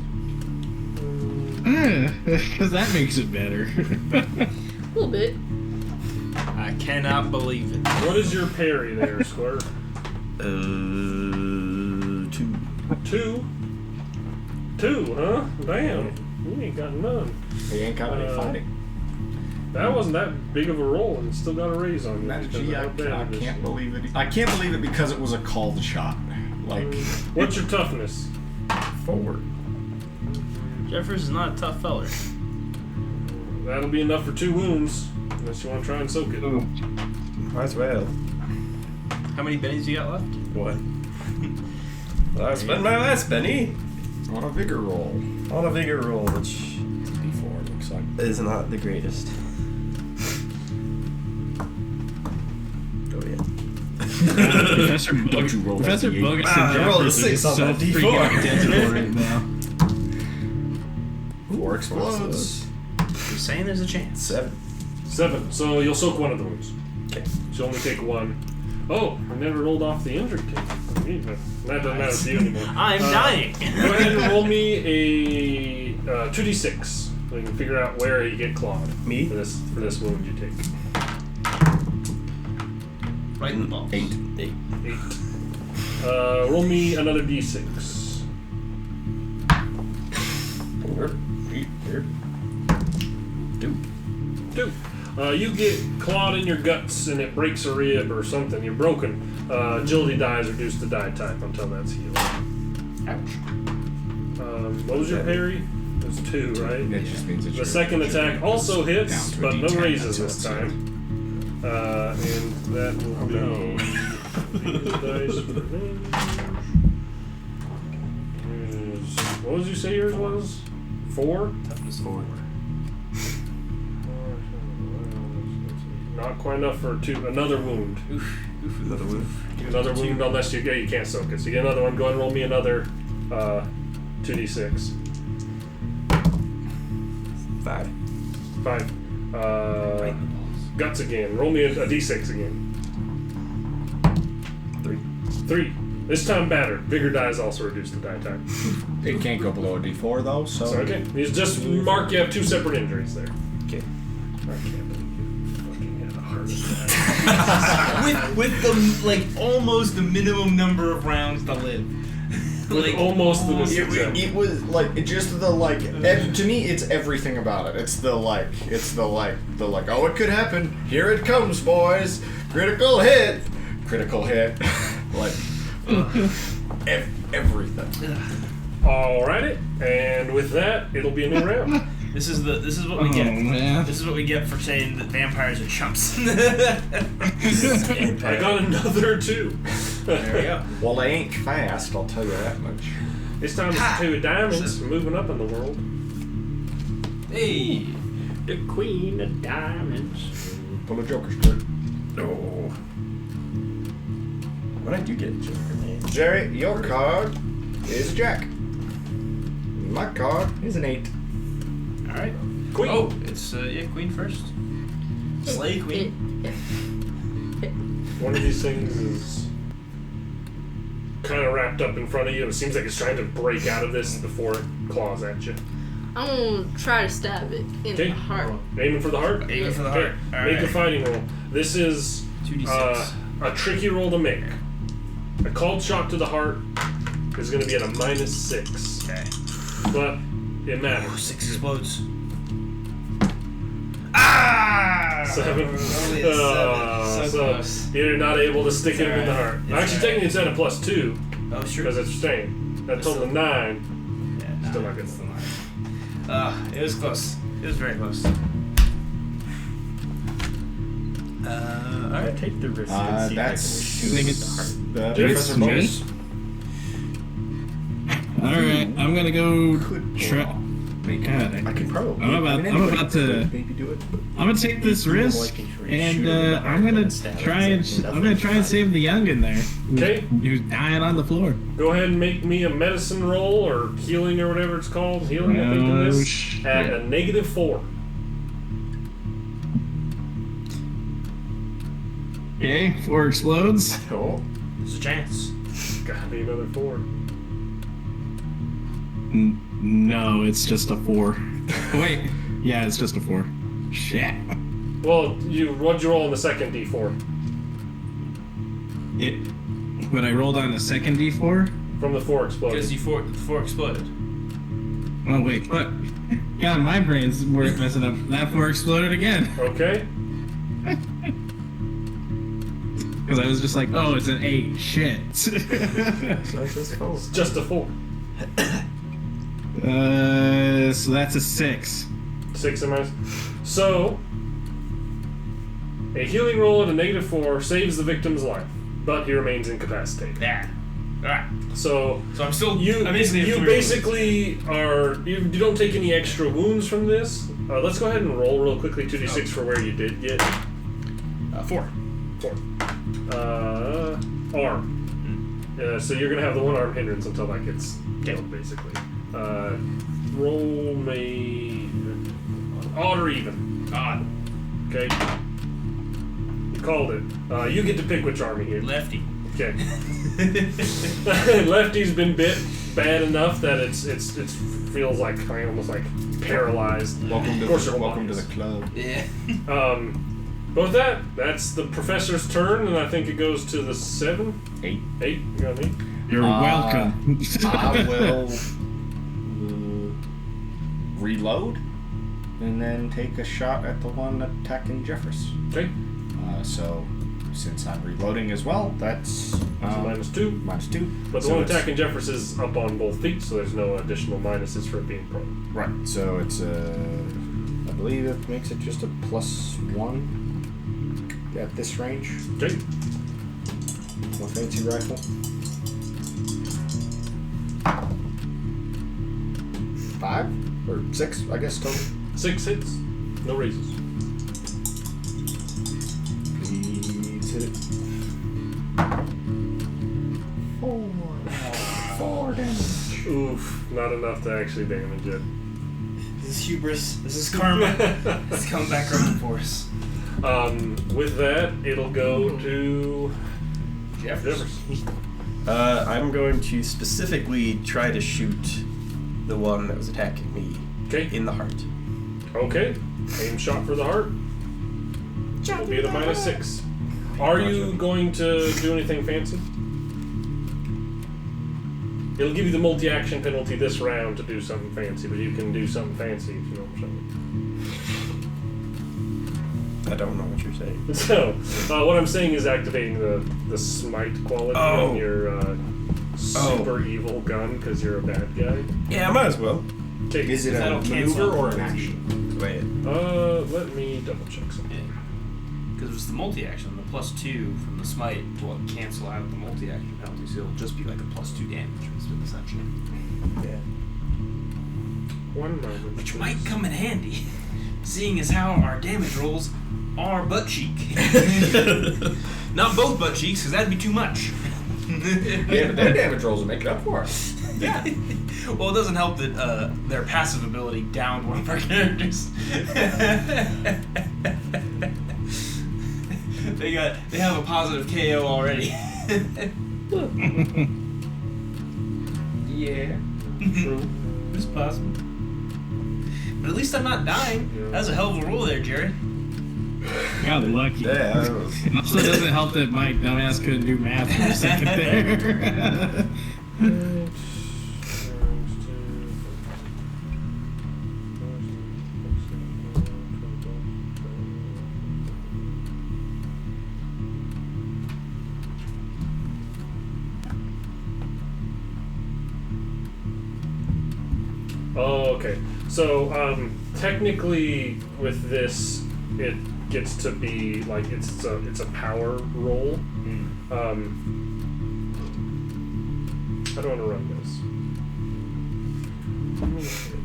Speaker 4: Because that makes it better.
Speaker 5: A little bit.
Speaker 3: I cannot believe it.
Speaker 1: What is your parry there, Square?
Speaker 6: 2.
Speaker 1: 2? 2, huh? Damn. You ain't got none.
Speaker 2: He ain't got any fighting.
Speaker 1: That wasn't that big of a roll and still got a raise on you.
Speaker 2: That,
Speaker 1: because
Speaker 2: gee,
Speaker 1: of
Speaker 2: I
Speaker 1: how bad it is.
Speaker 2: can't believe it. I can't believe it because it was a called shot. Like,
Speaker 1: What's your toughness?
Speaker 2: 4.
Speaker 3: Jeffers is not a tough feller.
Speaker 1: That'll be enough for 2 wounds, unless you want to try and soak it.
Speaker 6: Might as well.
Speaker 3: How many bennies you got left?
Speaker 6: One. Well, I spent my last penny
Speaker 2: On a vigor roll.
Speaker 6: on a vigor roll, which
Speaker 2: D4 looks like.
Speaker 6: is not the greatest. Oh yeah.
Speaker 4: Professor
Speaker 2: Don't you roll that
Speaker 4: Professor
Speaker 2: D8.
Speaker 4: Bogus
Speaker 6: I
Speaker 4: and
Speaker 6: rolled a
Speaker 4: Jeffers are
Speaker 6: 6 on
Speaker 4: so
Speaker 6: that D4.
Speaker 4: freaking identical right now.
Speaker 2: 4 explodes.
Speaker 3: Just saying there's a chance.
Speaker 6: 7.
Speaker 1: 7. So you'll soak one of the wounds.
Speaker 6: Okay.
Speaker 1: So you only take 1. Oh, I never rolled off the injury table. That doesn't matter to you anymore.
Speaker 3: I'm dying.
Speaker 1: Go ahead and roll me a 2d6 so you can figure out where you get clawed.
Speaker 6: Me?
Speaker 1: For this wound you take.
Speaker 3: Right in the balls.
Speaker 2: 8.
Speaker 6: 8.
Speaker 1: 8. Roll me another d6.
Speaker 6: Here. 2.
Speaker 1: 2. You get clawed in your guts and it breaks a rib or something. You're broken. Agility die is reduced to die type until that's healed.
Speaker 3: Ouch.
Speaker 1: What was your parry? It was 2, right?
Speaker 2: That just means that
Speaker 1: The second attack also hits,
Speaker 2: down to a
Speaker 1: but no
Speaker 2: D10
Speaker 1: raises
Speaker 2: until
Speaker 1: this
Speaker 2: it's
Speaker 1: time. And that will be these dice for range. What did you say yours was? 4?
Speaker 3: That was 4.
Speaker 1: Not quite enough for 2. Another wound.
Speaker 6: Another wound.
Speaker 1: Another wound unless you can't soak it. So you get another one. Go ahead and roll me another 2d6.
Speaker 6: 5.
Speaker 1: 5. Guts again. Roll me a d6 again. 3. This time battered. Bigger die is also reduced to die type.
Speaker 2: It can't go below a D4 though, so.
Speaker 1: Okay. You just mark you have 2 separate injuries there.
Speaker 3: Okay.
Speaker 1: I can't believe you fucking had a heart attack.
Speaker 3: with the like almost the minimum number of rounds to live.
Speaker 1: Like almost the mistake.
Speaker 2: It was like just the like. To me, it's everything about it. It's the like. Oh, it could happen. Here it comes, boys. Critical hit. Like everything.
Speaker 1: Alrighty, and with that, it'll be a new round.
Speaker 3: This is what we get.
Speaker 4: Man.
Speaker 3: This is what we get for saying that vampires are chumps.
Speaker 1: I got another 2.
Speaker 3: There we go.
Speaker 2: Well, they ain't fast. I'll tell you that much.
Speaker 1: This time it's 2 of diamonds, moving up in the world.
Speaker 3: Hey.
Speaker 7: The queen of diamonds.
Speaker 2: Pull a Joker's card.
Speaker 1: Oh.
Speaker 6: What did you get, Joker, man?
Speaker 2: Jerry, your card is a Jack. My card is an 8.
Speaker 3: All right.
Speaker 1: Queen.
Speaker 3: Oh, it's queen first. Slay queen.
Speaker 1: One of these things is kind of wrapped up in front of you. It seems like it's trying to break out of this before it claws at you.
Speaker 5: I'm gonna try to stab it in the heart.
Speaker 1: Aiming for the heart?
Speaker 3: Aiming for the heart. All
Speaker 1: Make
Speaker 3: right.
Speaker 1: a fighting roll. This is
Speaker 3: 2d6.
Speaker 1: a tricky roll to make. A called shot to the heart is going to be at a -6.
Speaker 3: Okay.
Speaker 1: But it matters.
Speaker 3: 6 explodes. Ah!
Speaker 1: 7.
Speaker 3: Only a 7. So close.
Speaker 1: You're not able to stick it in the heart.
Speaker 3: It's
Speaker 1: Actually, technically it's at a +2
Speaker 3: Oh, sure.
Speaker 1: because it's sustained. That total of 9.
Speaker 3: Yeah,
Speaker 1: Still not good.
Speaker 3: It was close. It was very close.
Speaker 6: Alright, take the risk and see
Speaker 2: That's
Speaker 6: if I can shoot the heart.
Speaker 2: Professor
Speaker 4: me?
Speaker 2: Bonus.
Speaker 4: Alright, I'm gonna go try. God,
Speaker 2: I could probably.
Speaker 4: I'm about to.
Speaker 2: maybe do it.
Speaker 4: I'm gonna take this risk, and I'm gonna try and save the young in there.
Speaker 1: Okay.
Speaker 4: Who's dying on the floor.
Speaker 1: Go ahead and make me a medicine roll or healing or whatever it's called. Healing, I think it is.
Speaker 4: shit.
Speaker 1: At a -4.
Speaker 4: Okay, 4 explodes.
Speaker 2: Oh.
Speaker 3: There's a chance.
Speaker 1: Gotta be another 4.
Speaker 4: No, it's just a 4. Wait, yeah, it's just a 4. Shit.
Speaker 1: Well, what'd you roll on the second D4?
Speaker 4: When I rolled on the second D4.
Speaker 1: From the 4 exploded.
Speaker 3: Because the 4 exploded.
Speaker 4: Oh wait, look. God, my brain's messing up. That 4 exploded again.
Speaker 1: Okay.
Speaker 4: Because I was just like, oh, it's an 8. Shit.
Speaker 6: So it's just cool.
Speaker 1: It's just a 4.
Speaker 4: So that's a 6.
Speaker 1: 6 in my. So, a healing roll at a -4 saves the victim's life, but he remains incapacitated.
Speaker 3: There. Alright.
Speaker 1: So
Speaker 3: So I'm
Speaker 1: you basically are you don't take any extra wounds from this. Let's go ahead and roll real quickly 2d6 for where you did get
Speaker 3: 4.
Speaker 1: 4. Arm. So you're gonna have the 1 arm hindrance until that gets killed, basically. Roll me odd or even.
Speaker 3: Odd.
Speaker 1: Okay. You called it. You get to pick which arm you hit.
Speaker 3: Lefty.
Speaker 1: Okay. Lefty's been bit bad enough that it feels like almost like paralyzed.
Speaker 2: Welcome to the club.
Speaker 3: Yeah.
Speaker 1: But with that's the professor's turn, and I think it goes to the 7, 8. You know what I mean?
Speaker 4: You're welcome.
Speaker 2: I will reload and then take a shot at the one attacking Jeffers.
Speaker 1: Okay.
Speaker 2: So since I'm reloading as well, that's
Speaker 1: -2.
Speaker 2: -2.
Speaker 1: But the
Speaker 2: So
Speaker 1: one
Speaker 2: it's-
Speaker 1: attacking Jeffers is up on both feet, so there's no additional minuses for it being prone.
Speaker 2: Right. So it's I believe it makes it just a +1 at this range.
Speaker 1: Okay.
Speaker 2: My fancy rifle. 5 or 6, I guess total.
Speaker 1: 6 hits. No raises.
Speaker 2: Please hit it. 4 damage.
Speaker 1: Oof. Not enough to actually damage it.
Speaker 3: This is hubris. This is karma. It's coming back around for us.
Speaker 1: With that, it'll go to
Speaker 3: Jefferson.
Speaker 8: I'm going to specifically try to shoot the one that was attacking me in the heart.
Speaker 1: Okay. Aim shot for the heart. It'll be at a -6. Are you going to do anything fancy? It'll give you the multi-action penalty this round to do something fancy, but you can do something fancy if you know what I'm saying.
Speaker 8: I don't know what you're saying.
Speaker 1: So, what I'm saying is activating the smite quality on your super evil gun because you're a bad guy.
Speaker 8: Yeah, I might as well.
Speaker 1: Okay.
Speaker 2: Is it a maneuver or an action?
Speaker 8: Wait.
Speaker 1: Let me double check something.
Speaker 3: Because it's the multi-action, the +2 from the smite will cancel out the multi-action penalty, so it'll just be like a +2 damage, essentially.
Speaker 8: Yeah.
Speaker 1: 1 moment.
Speaker 3: Which might come in handy, seeing as how our damage rolls are butt cheek. Not both butt cheeks, because that'd be too much.
Speaker 2: Yeah, but their damage rolls will make it up for us.
Speaker 3: Yeah. Well, it doesn't help that their passive ability downed one of our characters. They have a positive KO already.
Speaker 2: Yeah.
Speaker 1: True.
Speaker 3: It's possible. But at least I'm not dying.
Speaker 1: Yeah.
Speaker 3: That was a hell of a roll there, Jerry.
Speaker 4: Got lucky.
Speaker 8: Yeah.
Speaker 4: It also doesn't help that my dumbass couldn't do math for a second there.
Speaker 1: Oh, okay. So, technically, with this, it gets to be like it's a power roll. How do I want to run this?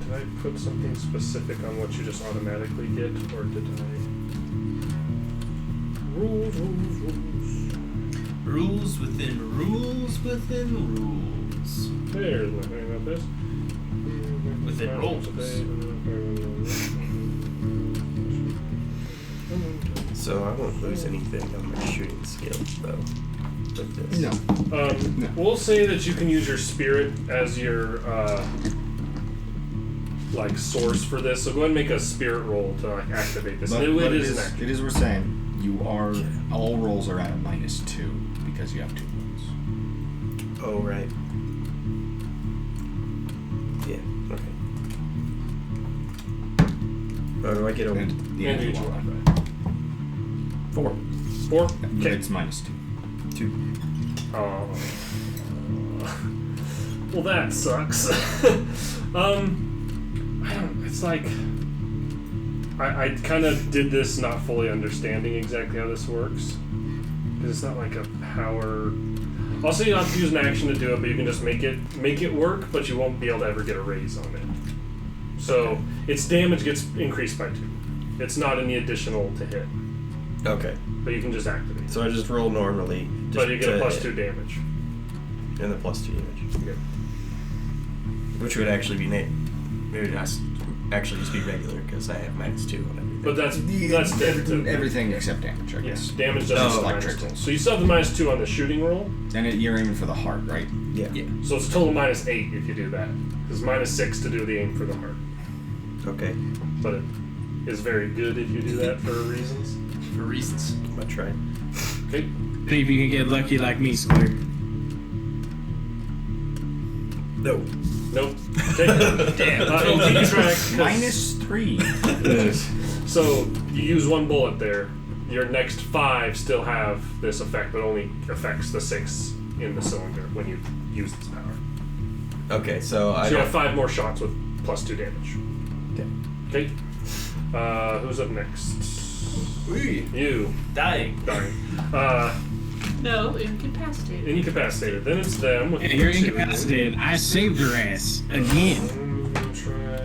Speaker 1: Did I put something specific on what you just automatically get, or did I? Rules.
Speaker 3: Rules within rules within rules.
Speaker 1: There's my thing about this.
Speaker 3: Within rules.
Speaker 8: So I won't lose anything on my shooting skill, though. With this.
Speaker 2: No.
Speaker 1: We'll say that you can use your spirit as your like source for this. So go ahead and make a spirit roll to like activate this.
Speaker 2: But
Speaker 1: it
Speaker 2: it
Speaker 1: is an
Speaker 2: is
Speaker 1: action.
Speaker 2: it is worth saying all rolls are at a -2 because you have 2 wounds.
Speaker 8: Oh, right. Yeah, okay. Oh, do I get a...
Speaker 2: And the
Speaker 1: And
Speaker 2: enemy
Speaker 1: you
Speaker 2: won't.
Speaker 8: 4.
Speaker 1: 4?
Speaker 2: But
Speaker 1: Okay.
Speaker 2: it's -2.
Speaker 8: 2.
Speaker 1: Oh. Well, that sucks. It's like I kind of did this not fully understanding exactly how this works because it's not like a power. Also, you have to use an action to do it, but you can just make it work, but you won't be able to ever get a raise on it. So its damage gets increased by 2. It's not any additional to hit,
Speaker 8: Okay.
Speaker 1: but you can just activate.
Speaker 8: So I just roll normally.
Speaker 1: But you get a
Speaker 8: to
Speaker 1: +2
Speaker 8: hit,
Speaker 1: damage.
Speaker 8: And the +2 damage.
Speaker 1: Yeah.
Speaker 8: Which would actually be... Maybe not actually just be regular, because I have -2 on everything.
Speaker 1: But that's dead too.
Speaker 2: Everything except damage, I
Speaker 1: Yes,
Speaker 2: guess.
Speaker 1: damage doesn't
Speaker 2: Oh,
Speaker 1: like
Speaker 2: electrical.
Speaker 1: -2. So you still have the -2 on the shooting roll.
Speaker 2: And you're aiming for the heart, right?
Speaker 8: Yeah.
Speaker 1: So it's a total -8 if you do that. It's -6 to do the aim for the heart.
Speaker 8: Okay.
Speaker 1: But it is very good if you do that for reasons.
Speaker 3: For reasons.
Speaker 8: I'm gonna try.
Speaker 1: Okay.
Speaker 4: See if you can get lucky like me, Square.
Speaker 8: No.
Speaker 1: Nope. Okay. Damn. Keep track.
Speaker 2: 3.
Speaker 1: So you use 1 bullet there. Your next 5 still have this effect, but only affects the 6 in the cylinder when you use its power.
Speaker 8: Okay, so I
Speaker 1: So you
Speaker 8: don't...
Speaker 1: have 5 more shots with +2 damage. Okay. Who's up next? You.
Speaker 3: Dying.
Speaker 1: Dying.
Speaker 5: No, incapacitated.
Speaker 1: Incapacitated. Then it's them with
Speaker 4: Yeah, you're
Speaker 1: 2.
Speaker 4: incapacitated. I saved your ass again.
Speaker 1: I'm gonna try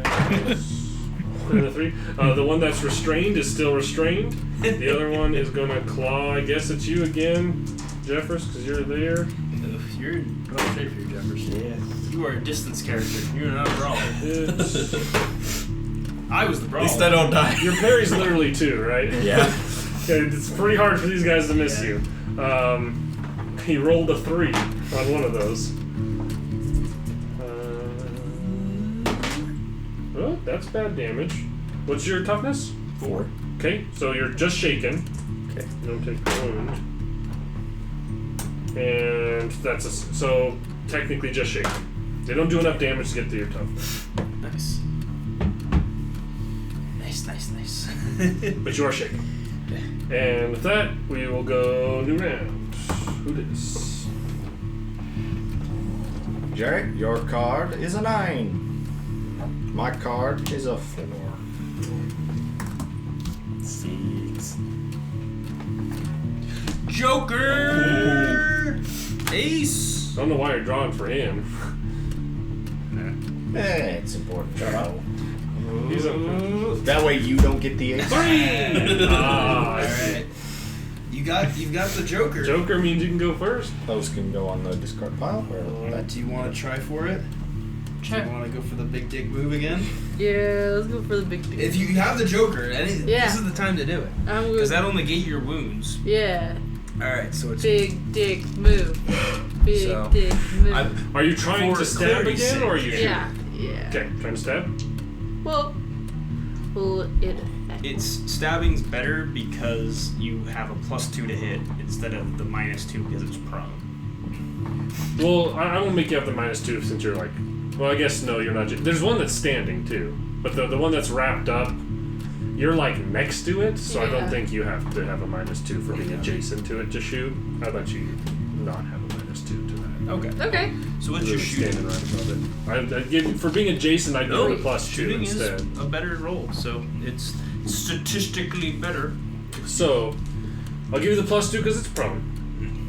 Speaker 1: the 3. The one that's restrained is still restrained. The other one is gonna claw. I guess it's you again, Jeffers, because you're there.
Speaker 3: You're in rough shape here, Jefferson.
Speaker 8: Yeah.
Speaker 3: You are a distance character. You're not wrong.
Speaker 1: It's
Speaker 3: I was the
Speaker 6: At
Speaker 3: problem.
Speaker 6: least I don't die.
Speaker 1: Your parry's literally 2, right?
Speaker 6: Yeah.
Speaker 1: It's pretty hard for these guys to miss you. He rolled a 3 on one of those. Oh, that's bad damage. What's your toughness?
Speaker 8: 4.
Speaker 1: Okay, so you're just shaken.
Speaker 8: Okay.
Speaker 1: You don't take the wound. And that's so technically just shaken. They don't do enough damage to get to your toughness.
Speaker 3: Nice. Nice.
Speaker 1: But you are shaken. And with that, we will go new round. Who dis?
Speaker 2: Jarrett, your card is a 9. My card is a 4.
Speaker 8: 6.
Speaker 3: Joker! Ace!
Speaker 1: I don't know why you're drawing for him.
Speaker 2: It's important to know.
Speaker 1: He's a
Speaker 2: That way you don't get the 8.
Speaker 1: 3! Ah, I see.
Speaker 3: Alright. You've got the Joker.
Speaker 1: Joker means you can go first.
Speaker 2: Those can go on the discard pile.
Speaker 7: Do you want to try for it? Do you want to go for the big dick move again?
Speaker 5: Yeah, let's go for the big dude.
Speaker 3: If you have the Joker, this is the time to do it.
Speaker 5: I'm good.
Speaker 3: Because that'll negate your wounds.
Speaker 5: Yeah.
Speaker 3: Alright, so it's...
Speaker 5: Big dick move. Big
Speaker 3: So,
Speaker 5: dick move.
Speaker 1: Are you trying
Speaker 3: For
Speaker 1: to stab
Speaker 3: clarity's
Speaker 1: again,
Speaker 3: sake,
Speaker 1: or are you shooting?
Speaker 5: Yeah.
Speaker 1: Okay, trying to stab?
Speaker 5: Well, it affect?
Speaker 3: It's stabbing's better because you have a +2 to hit instead of the -2 because it's prone.
Speaker 1: Well, I won't make you have the -2 since you're like... Well, I guess no, you're not... There's one that's standing, too. But the one that's wrapped up, you're like next to it, so I don't
Speaker 5: Yeah.
Speaker 1: think you have to have a -2 for being adjacent to it to shoot. I'd let you not have a -2 to that.
Speaker 3: Okay.
Speaker 5: Okay.
Speaker 3: So what's
Speaker 1: You're
Speaker 3: your shooting?
Speaker 1: standing right above it. I'd give, for being adjacent, I'd give it a +2
Speaker 3: shooting
Speaker 1: instead.
Speaker 3: is a better roll, so it's statistically better.
Speaker 1: So, I'll give you the +2 because it's prone.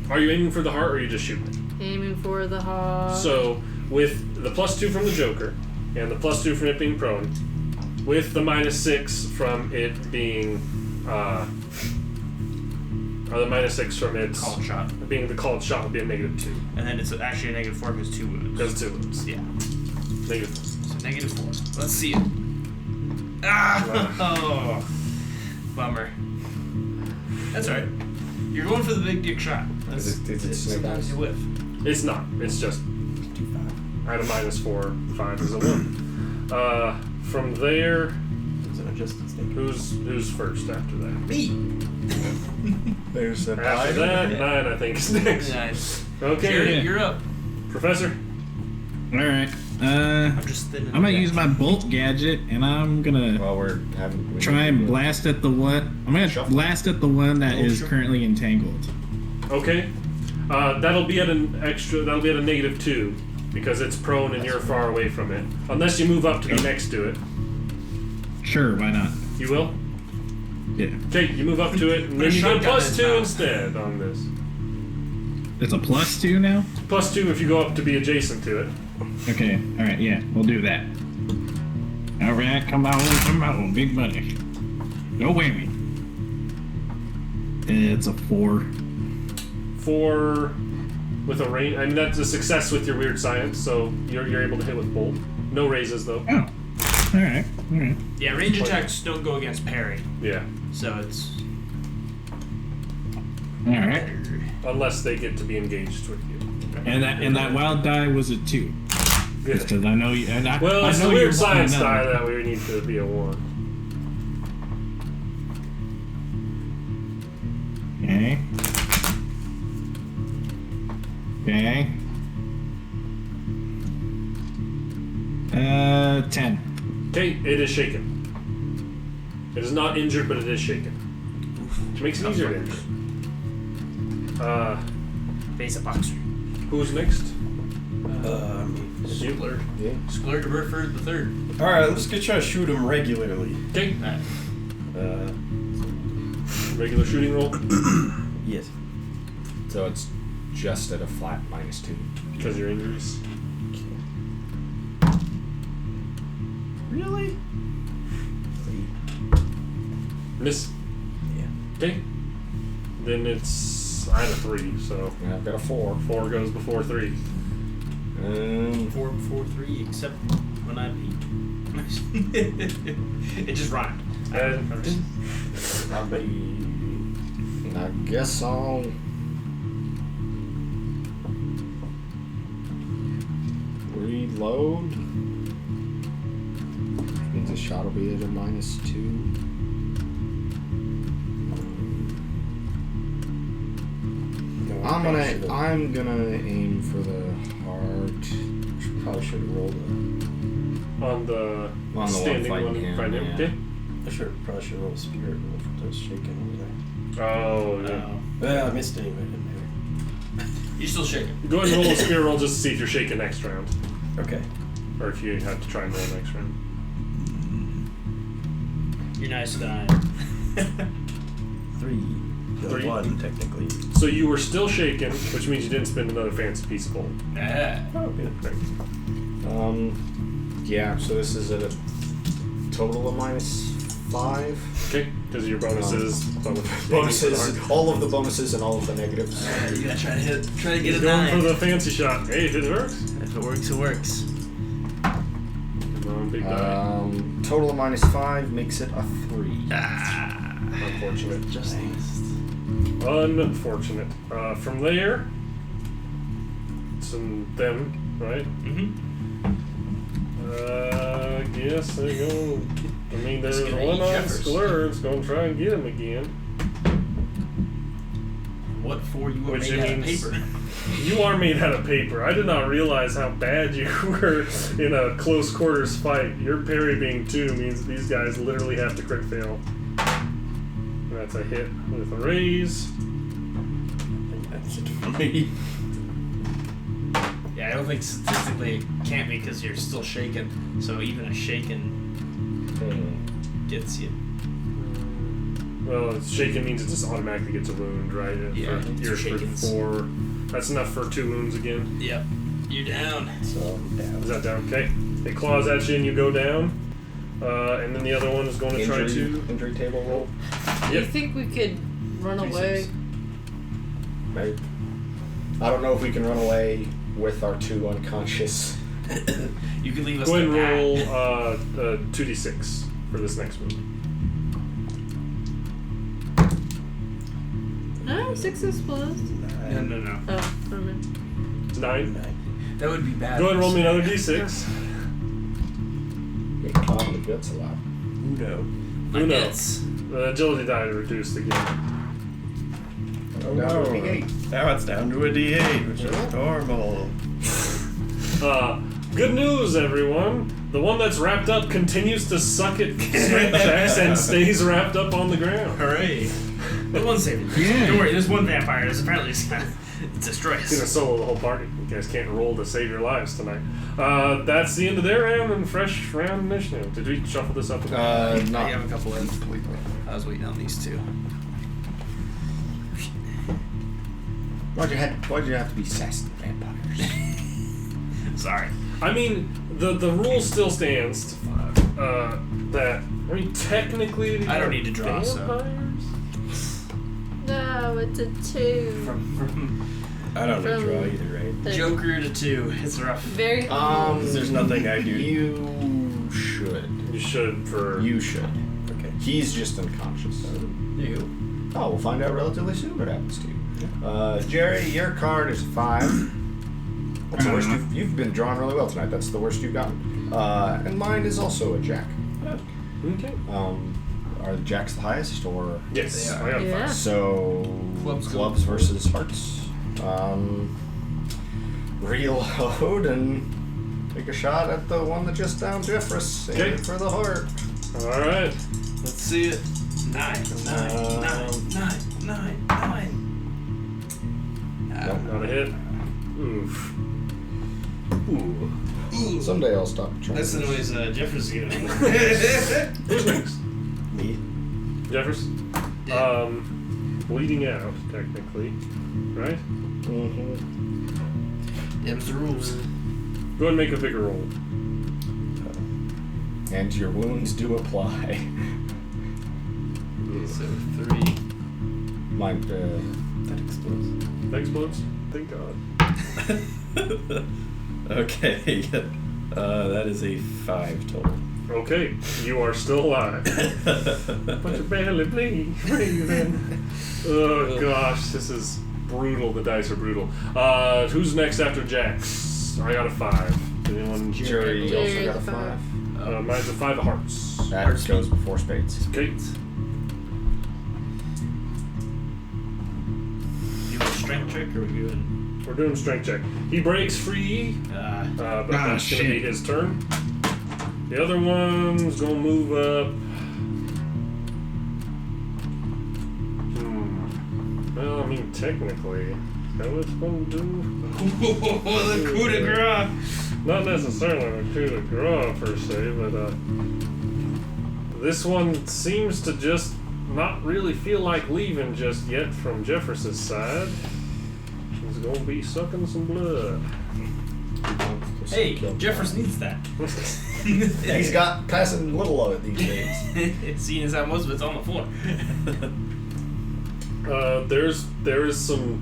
Speaker 1: Are you aiming for the heart, or are you just shooting it?
Speaker 5: Aiming for the heart.
Speaker 1: So, with the +2 from the Joker, and the +2 from it being prone, with the -6 from it being, or the -6 from its
Speaker 3: Called shot.
Speaker 1: being the called shot would be a -2.
Speaker 3: And then it's actually a -4 because 2 wounds.
Speaker 1: Because 2 wounds.
Speaker 3: Yeah.
Speaker 1: -4.
Speaker 3: So -4. Let's see it. Oh, bummer. That's alright. You're going for the big dick shot.
Speaker 2: Is it snake
Speaker 3: Sometimes
Speaker 2: eyes?
Speaker 3: you whiff.
Speaker 1: It's not. It's just at a -4, 5 is a 1. From there,
Speaker 8: Is it adjusted snake?
Speaker 1: who's first after that?
Speaker 3: Me.
Speaker 2: There's a
Speaker 1: After that, 9 I think is next.
Speaker 3: Nice.
Speaker 1: Okay,
Speaker 3: Jared, you're up.
Speaker 1: Professor.
Speaker 4: Alright.
Speaker 3: I'm just thinning.
Speaker 4: I'm gonna use my bolt gadget, and I'm gonna
Speaker 2: While we're having...
Speaker 4: try and blast at the one. I'm gonna
Speaker 2: Shuffle.
Speaker 4: blast at the one that is currently entangled.
Speaker 1: Okay. That'll be at an extra. That'll be at a -2 because it's prone and you're far away from it. Unless you move up to be next to it.
Speaker 4: Sure, why not?
Speaker 1: You will.
Speaker 4: Yeah.
Speaker 1: Okay, you move up to it, and
Speaker 3: Put a
Speaker 1: then you get
Speaker 3: shotgun in
Speaker 1: +2
Speaker 3: mouth.
Speaker 1: instead on this.
Speaker 4: It's a +2 now?
Speaker 1: +2 if you go up to be adjacent to it.
Speaker 4: Okay, alright, yeah, we'll do that. Alright, come on, big buddy. No whammy. It's a 4.
Speaker 1: 4 with a range. I mean, that's a success with your weird science, so you're able to hit with bolt. No raises though.
Speaker 4: Oh. Alright, alright.
Speaker 3: Yeah, range attacks don't go against parry,
Speaker 1: Yeah,
Speaker 3: so it's.
Speaker 4: Alright.
Speaker 1: unless they get to be engaged with you.
Speaker 4: And that wild die was a 2.
Speaker 1: Yeah.
Speaker 4: Because I know you. And I,
Speaker 1: Well,
Speaker 4: I
Speaker 1: it's
Speaker 4: know
Speaker 1: the
Speaker 4: you're
Speaker 1: weird science
Speaker 4: one of
Speaker 1: die
Speaker 4: them.
Speaker 1: that we need to be a 1.
Speaker 4: Okay. Okay. 10.
Speaker 1: Okay, it is shaken. It is not injured, but it is shaken. Which makes it easier to injure.
Speaker 3: Base of boxer.
Speaker 1: Who's next?
Speaker 3: Splurge.
Speaker 2: Yeah.
Speaker 3: Splurge for the third.
Speaker 8: Alright, let's go try to shoot him regularly.
Speaker 1: Okay,
Speaker 8: Uh,
Speaker 1: regular shooting roll.
Speaker 8: yes.
Speaker 2: So it's just at a flat -2.
Speaker 1: Because your injuries.
Speaker 8: Really?
Speaker 1: Miss.
Speaker 8: Yeah.
Speaker 1: Okay. Then it's. I had a 3, so
Speaker 2: And I've got a 4.
Speaker 1: 4 goes before 3.
Speaker 7: 4 before 3, except when I beat.
Speaker 3: It just rhymed.
Speaker 2: I guess I'll reload. Means the shot will be at a -2. I'm gonna aim for the heart.
Speaker 8: Probably should have rolled
Speaker 1: On the standing one
Speaker 2: fighting him,
Speaker 1: fighting him.
Speaker 2: yeah.
Speaker 1: Okay.
Speaker 8: probably should have rolled a spirit roll if I was shaking over there.
Speaker 1: Oh, yeah.
Speaker 8: Well, I missed anyway, didn't
Speaker 3: You're still shaking.
Speaker 1: Go ahead and roll a spirit roll just to see if you're shaking next round.
Speaker 8: I? Okay.
Speaker 1: Or if you have to try and roll next round.
Speaker 3: You're nice dying.
Speaker 8: 3. No,
Speaker 1: 3?
Speaker 8: 1, technically.
Speaker 1: So you were still shaken, which means you didn't spend another fancy piece of gold.
Speaker 8: Oh, good.
Speaker 1: Right.
Speaker 2: Yeah, so this is a total of -5.
Speaker 1: Okay, because of your bonuses.
Speaker 2: Bonuses, all of the bonuses and all of the negatives.
Speaker 3: You gotta try to get
Speaker 1: He's
Speaker 3: a
Speaker 1: going
Speaker 3: 9.
Speaker 1: for the fancy shot. Hey, if it works.
Speaker 3: If it works, it works.
Speaker 1: Come on, big die.
Speaker 2: Total of -5 makes it a 3.
Speaker 1: Unfortunate.
Speaker 3: Just
Speaker 1: Unfortunate. From there, it's in them, right?
Speaker 3: Mm-hmm.
Speaker 1: Guess they're going. I mean, there's
Speaker 3: It's gonna
Speaker 1: one
Speaker 3: eat
Speaker 1: on
Speaker 3: Jeffers.
Speaker 1: Sklur's going to try and get him again.
Speaker 3: What for? You were
Speaker 1: Which
Speaker 3: made out of
Speaker 1: means-
Speaker 3: paper.
Speaker 1: You are made out of paper. I did not realize how bad you were in a close quarters fight. Your parry being 2 means that these guys literally have to crit fail. And that's a hit with a raise.
Speaker 8: That's it for me.
Speaker 3: Yeah, I don't think statistically it can't be because you're still shaken. So even a shaken gets you.
Speaker 1: Well, shaken means it just automatically gets a wound, right?
Speaker 3: Yeah,
Speaker 1: For,
Speaker 3: it's
Speaker 1: you're for
Speaker 3: shakens.
Speaker 1: 4. That's enough for 2 wounds again.
Speaker 3: Yep. You're down.
Speaker 8: So I'm down.
Speaker 1: Is that down? Okay. It claws at you and you go down. And then the other one is going to try to.
Speaker 2: Injury table roll.
Speaker 5: Do you
Speaker 1: Yep.
Speaker 5: think we could run away?
Speaker 2: Right. I don't know if we can run away with our 2 unconscious.
Speaker 3: You can leave us
Speaker 1: Go ahead
Speaker 3: to
Speaker 1: and
Speaker 3: that.
Speaker 1: roll 2d6 for this next move.
Speaker 5: No, 6 is plus.
Speaker 3: No.
Speaker 5: Oh, never mind.
Speaker 1: 9.
Speaker 3: That would be bad.
Speaker 1: Go ahead and roll me another d6.
Speaker 2: Get caught in the guts a lot.
Speaker 8: Uno.
Speaker 1: Who knows?
Speaker 3: Nuggets.
Speaker 1: The agility die reduced again.
Speaker 8: Oh
Speaker 2: Down to a
Speaker 8: no.
Speaker 2: D8.
Speaker 8: Now it's down to a D8, which is normal.
Speaker 1: Good news, everyone. The one that's wrapped up continues to suck at strength checks and stays wrapped up on the ground.
Speaker 3: Hooray. The one saving.
Speaker 4: Yeah.
Speaker 3: Don't worry, there's one vampire that's apparently destroy
Speaker 1: He's gonna
Speaker 3: us.
Speaker 1: solo the whole party. You guys can't roll to save your lives tonight. That's the end of their round and fresh round initiative. Did we shuffle this up?
Speaker 3: I
Speaker 2: Not
Speaker 3: have a couple in. I was waiting on these 2.
Speaker 2: Why'd you have to be sassy vampires?
Speaker 3: Sorry.
Speaker 1: I mean, the rule still stands that I mean technically these
Speaker 3: I don't
Speaker 1: are
Speaker 3: need to draw, so.
Speaker 1: vampires.
Speaker 5: No, it's a 2.
Speaker 3: From
Speaker 8: I don't
Speaker 5: From-
Speaker 8: draw either, right?
Speaker 5: The
Speaker 3: Joker to 2. It's rough.
Speaker 5: Very.
Speaker 8: There's nothing I do.
Speaker 2: You should.
Speaker 1: You should for
Speaker 2: You should.
Speaker 8: Okay.
Speaker 2: He's just unconscious.
Speaker 3: You.
Speaker 2: Oh, we'll find out relatively soon what happens to you. Jerry, your card is 5. That's the worst you've been drawn really well tonight. That's the worst you've gotten. And mine is also a jack.
Speaker 1: okay.
Speaker 2: Are the jacks the highest or?
Speaker 1: Yes,
Speaker 3: They are.
Speaker 1: I got
Speaker 5: Yeah.
Speaker 1: 5.
Speaker 2: So
Speaker 3: Clubs
Speaker 2: versus hearts. Reload and take a shot at the one that just downed Jeffress.
Speaker 1: Okay.
Speaker 2: Aim for the heart.
Speaker 1: All right.
Speaker 3: Let's see it. 9.
Speaker 1: Not a hit. Oof. Ooh.
Speaker 2: Someday I'll stop trying.
Speaker 3: That's the noise Jeffers is giving.
Speaker 1: Who's next?
Speaker 8: Me.
Speaker 1: Jeffers.
Speaker 3: Yeah.
Speaker 1: Bleeding out technically, right?
Speaker 2: Mm-hmm.
Speaker 3: Them's the rules.
Speaker 1: Go ahead and make a bigger roll.
Speaker 2: And your wounds do apply.
Speaker 3: So 3.
Speaker 2: Mine,
Speaker 8: That explodes.
Speaker 1: That explodes. Thank God.
Speaker 8: Okay. That is a 5 total.
Speaker 1: Okay, you are still alive. But you're barely breathing. Oh gosh, this is brutal. The dice are brutal. Who's next after Jax? I got a 5. Anyone?
Speaker 2: Jerry also
Speaker 5: Jerry's
Speaker 2: got a
Speaker 5: a
Speaker 2: 5.
Speaker 1: Mine's a 5 of hearts.
Speaker 2: That goes before spades.
Speaker 1: Okay.
Speaker 3: You want a strength check or are we doing?
Speaker 1: We're doing strength check. He breaks free, but that's going to be his turn. The other one's going to move up. Well, I mean, technically, is that what it's going to do?
Speaker 3: The coup de grace.
Speaker 1: Not necessarily a coup de grace per se, but this one seems to just not really feel like leaving just yet from Jefferson's side. He's going to be sucking some blood.
Speaker 3: Hey, Jeffers needs that.
Speaker 2: He's got passing little of it these days.
Speaker 3: Seeing as how most of it's on the floor.
Speaker 1: There is some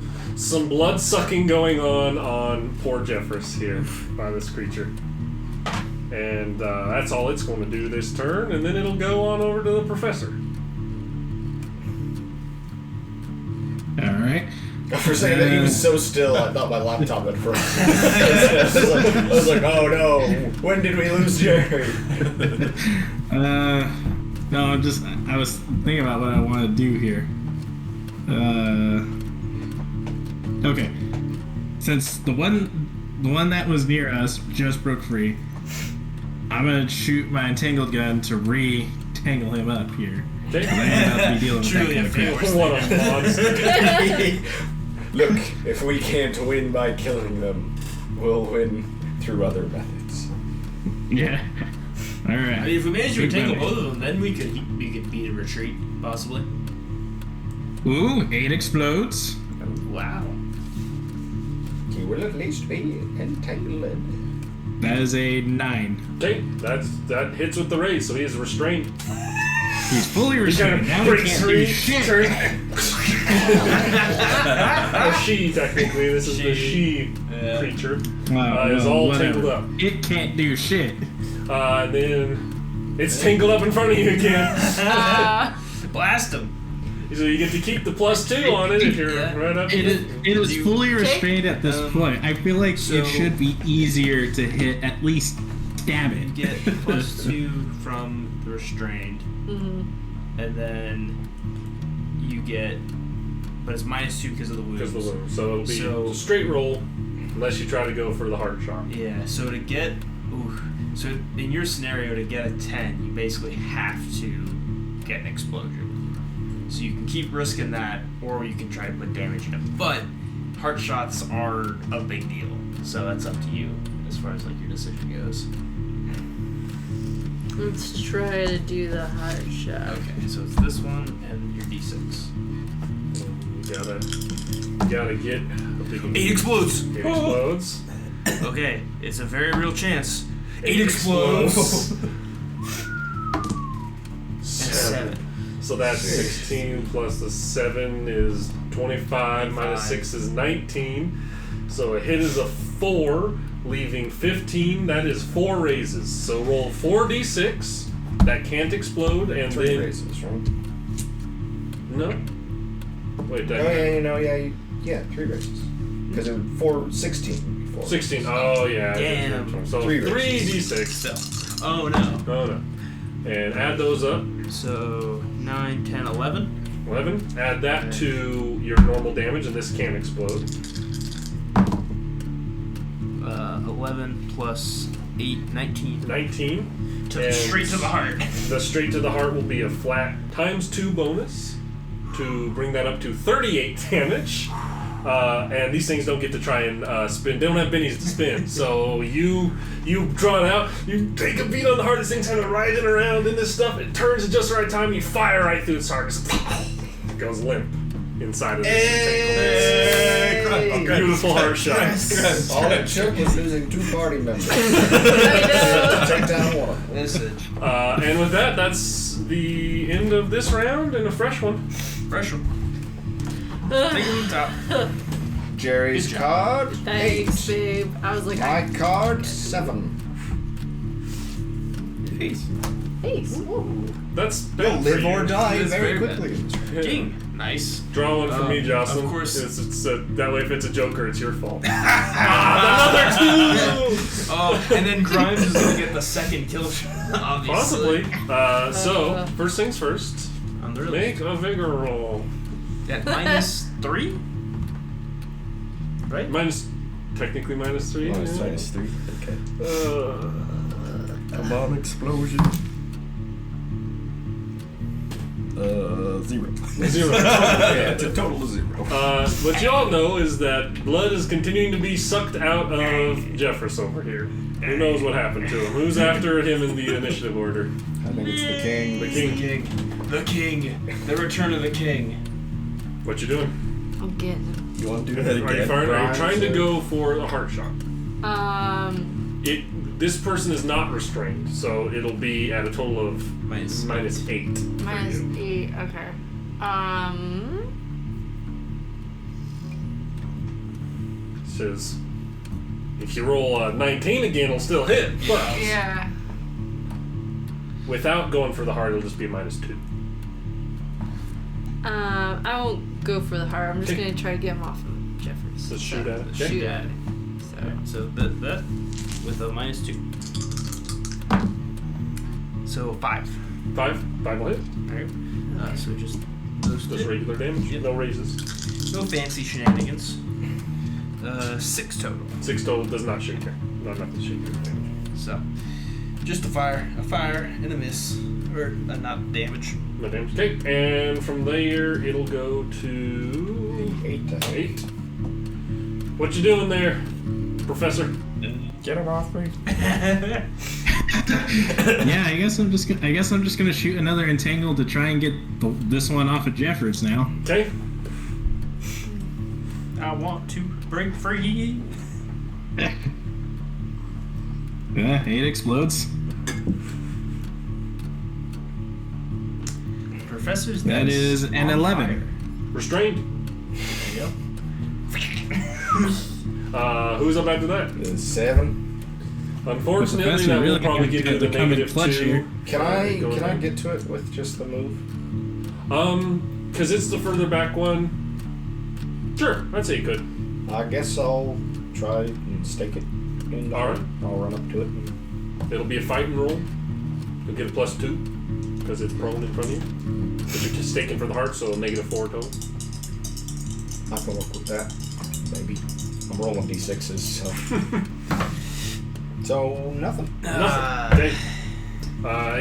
Speaker 1: blood sucking going on poor Jeffers here by this creature, and that's all it's going to do this turn, and then it'll go on over to the professor.
Speaker 4: All right.
Speaker 2: For a second, that he was so still, I thought my laptop had frozen. I was like, oh no, when did we lose Jerry?
Speaker 4: No, I was thinking about what I want to do here. Okay. Since the one that was near us just broke free, I'm gonna shoot my entangled gun to re-tangle him up here.
Speaker 1: Okay.
Speaker 4: I am about to be dealing with that kind of crap.
Speaker 1: What a monster.
Speaker 2: Look, if we can't win by killing them, we'll win through other methods.
Speaker 4: Yeah. All right.
Speaker 3: I mean, if we manage to
Speaker 4: Big
Speaker 3: entangle
Speaker 4: money.
Speaker 3: both of them, then we could beat a retreat, possibly.
Speaker 4: Ooh, 8 explodes.
Speaker 3: Wow.
Speaker 2: He will at least be entangled.
Speaker 4: That is a 9.
Speaker 1: Okay, that hits with the raise, so he is restrained.
Speaker 4: He's fully
Speaker 1: He kind
Speaker 4: restrained.
Speaker 1: of
Speaker 4: Now he
Speaker 1: breaks
Speaker 4: can't
Speaker 1: free.
Speaker 4: do shit.
Speaker 1: Or she, technically. This is the she creature. Is all
Speaker 4: whatever.
Speaker 1: tangled up.
Speaker 4: It can't do shit.
Speaker 1: And then it's tangled up in front of you again.
Speaker 3: Blast him.
Speaker 1: So you get to keep the +2 on it if you're right up.
Speaker 4: It is fully restrained at this point. I feel like it should be easier to hit, at least stab it.
Speaker 3: Get +2 from the restrained.
Speaker 5: Mm-hmm.
Speaker 3: And then you get, but it's -2 because of the wounds.
Speaker 1: Because of the wound. So it'll be a straight roll, unless you try to go for the heart shot.
Speaker 3: Yeah, so to get, so in your scenario, to get a 10, you basically have to get an explosion. So you can keep risking that, or you can try to put damage in it. But heart shots are a big deal, so that's up to you as far as like your decision goes.
Speaker 5: Let's try to do the heart shot.
Speaker 3: Okay, so it's this one and your D6.
Speaker 1: You gotta get a big
Speaker 3: 8 explodes.
Speaker 1: 8 explodes.
Speaker 3: Okay, it's a very real chance. 8 explodes. And 7.
Speaker 1: So that's 16 plus the 7 is 25, minus 6 is 19. So a hit is a 4, leaving 15. That is 4 raises. So roll 4d6 that can't explode, and
Speaker 2: 3
Speaker 1: then
Speaker 2: raises, right?
Speaker 1: no. Wait, that
Speaker 2: yeah, 3 raises. Because it was 16 before.
Speaker 1: 16. Oh yeah.
Speaker 3: Damn.
Speaker 1: So
Speaker 2: 3
Speaker 1: 3d6.
Speaker 3: So, oh no.
Speaker 1: Oh no. And add those up.
Speaker 3: So 9, 10, 11.
Speaker 1: 11. Add that to your normal damage, and this can't explode.
Speaker 3: 11 plus 8, 19.
Speaker 1: 19.
Speaker 3: Took it
Speaker 1: And
Speaker 3: straight to the heart.
Speaker 1: The straight to the heart will be a flat ×2 bonus to bring that up to 38 damage. And these things don't get to try and spin. They don't have bennies to spin. So you draw it out. You take a beat on the heart. This thing's kind of writhing around in this stuff. It turns at just the right time. You fire right through its heart. It goes limp inside of this entanglement. Beautiful heart shot.
Speaker 2: All it took was losing 2 party members.
Speaker 5: I
Speaker 2: Take down one.
Speaker 3: Listen.
Speaker 1: And with that, that's the end of this round and a fresh one.
Speaker 3: Fresh one. Take it on top.
Speaker 2: Jerry's card,
Speaker 5: Thanks,
Speaker 2: 8.
Speaker 5: babe. I was like,
Speaker 2: My card, 7.
Speaker 8: Peace.
Speaker 5: Peace.
Speaker 1: That's
Speaker 2: You'll
Speaker 1: bad for
Speaker 2: live
Speaker 1: you.
Speaker 2: or die
Speaker 3: That's
Speaker 2: very
Speaker 3: very
Speaker 2: quickly.
Speaker 3: King. Nice.
Speaker 1: Draw one for me, Jocelyn.
Speaker 3: Of course.
Speaker 1: It's that way if it's a joker, it's your fault. Another 2!
Speaker 3: Oh, and then Grimes is gonna get the second kill shot, obviously.
Speaker 1: Possibly. So, first things first.
Speaker 3: On the
Speaker 1: Make a vigor roll.
Speaker 3: At -3? Right?
Speaker 1: Technically minus 3.
Speaker 8: Minus
Speaker 1: yeah.
Speaker 8: minus 3. Okay.
Speaker 1: Uh,
Speaker 8: Come on, explosion. 0.
Speaker 1: 0.
Speaker 8: Yeah, it's a total of 0.
Speaker 1: What y'all know is that blood is continuing to be sucked out of Jeffress over here. Who knows what happened to him? Who's after him in the initiative order?
Speaker 2: I think it's the king.
Speaker 1: The king.
Speaker 3: The king. The return of the king.
Speaker 1: What you doing?
Speaker 5: I'm getting him.
Speaker 8: You want to do that again?
Speaker 1: Are you firing? Are you trying to go for a heart shot? This person is not restrained, so it'll be at a total of
Speaker 3: Minus
Speaker 1: minus 8.
Speaker 5: Minus 8. Okay.
Speaker 1: Says if you roll a 19 again, it'll still hit. But
Speaker 5: Yeah.
Speaker 1: without going for the heart, it'll just be a minus 2.
Speaker 5: I won't go for the heart. I'm just
Speaker 1: Okay.
Speaker 5: gonna try to get him off of Jeffers.
Speaker 1: Just shoot at it. Okay.
Speaker 5: Shoot at it.
Speaker 3: So that with a -2. So 5.
Speaker 1: 5 will hit.
Speaker 3: Alright. So just those
Speaker 1: Just
Speaker 3: two.
Speaker 1: regular damage.
Speaker 3: Yep.
Speaker 1: No raises.
Speaker 3: No fancy shenanigans. 6 total.
Speaker 1: 6 total does not shake her. Not enough to shake her damage.
Speaker 3: So just a fire and a miss, or not damage.
Speaker 1: No damage. Okay, and from there it'll go to 8. What you doing there, Professor?
Speaker 2: Get it off me.
Speaker 4: Yeah, I guess I'm just gonna shoot another entangle to try and get this one off of Jeffers now.
Speaker 1: Okay.
Speaker 3: I want to break free.
Speaker 4: 8 explodes.
Speaker 3: Professor's
Speaker 4: That
Speaker 3: nice.
Speaker 4: is an
Speaker 3: On
Speaker 4: 11.
Speaker 3: fire.
Speaker 1: Restrained.
Speaker 3: There you
Speaker 1: Who's up after that?
Speaker 2: 7.
Speaker 1: Unfortunately,
Speaker 4: Professor
Speaker 1: that
Speaker 4: really
Speaker 1: will probably
Speaker 4: gonna
Speaker 1: give you
Speaker 4: do
Speaker 1: the
Speaker 4: the coming
Speaker 1: negative
Speaker 4: clutch
Speaker 1: 2.
Speaker 4: here.
Speaker 2: Can I
Speaker 1: Going
Speaker 2: get to it with just the move?
Speaker 1: Because it's the further back one. Sure, I'd say you could.
Speaker 2: I guess I'll try and stake it. And
Speaker 1: Alright.
Speaker 2: I'll run up to it. And
Speaker 1: It'll be a fighting roll. You'll get a +2 because it's prone in front of you. But you're just staking for the heart, so -4 total.
Speaker 2: I can work with that. Maybe. I'm rolling d6s, so. So, nothing.
Speaker 1: Nothing. Okay.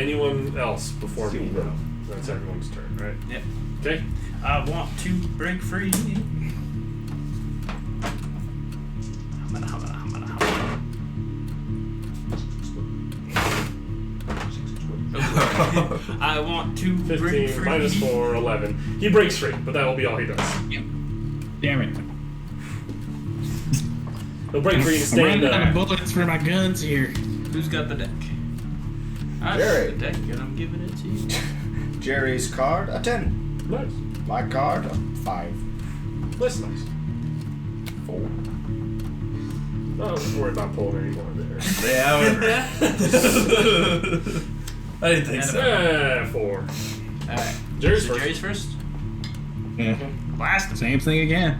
Speaker 1: Anyone else before me? No. That's everyone's turn, right?
Speaker 3: Yep.
Speaker 1: Okay.
Speaker 3: I want to break free. I want to break
Speaker 1: 15
Speaker 3: free.
Speaker 1: -4, 11. He breaks free, but that will be all he does.
Speaker 4: Damn it.
Speaker 1: He'll break free and
Speaker 4: I'm
Speaker 1: stand
Speaker 4: running out of
Speaker 1: up.
Speaker 4: bullets for my guns here.
Speaker 3: Who's got the deck? I
Speaker 2: Jerry.
Speaker 3: got the deck, and I'm giving it to you.
Speaker 2: Jerry's card, a 10.
Speaker 1: Nice.
Speaker 2: My card, a 5.
Speaker 1: That's nice.
Speaker 2: 4.
Speaker 1: Don't worry about pulling anymore there.
Speaker 8: Yeah, I didn't think so.
Speaker 1: 4.
Speaker 3: Alright.
Speaker 1: Jerry's
Speaker 3: So
Speaker 1: first.
Speaker 3: Jerry's first?
Speaker 4: Mm-hmm.
Speaker 3: Blast him.
Speaker 4: Same thing again.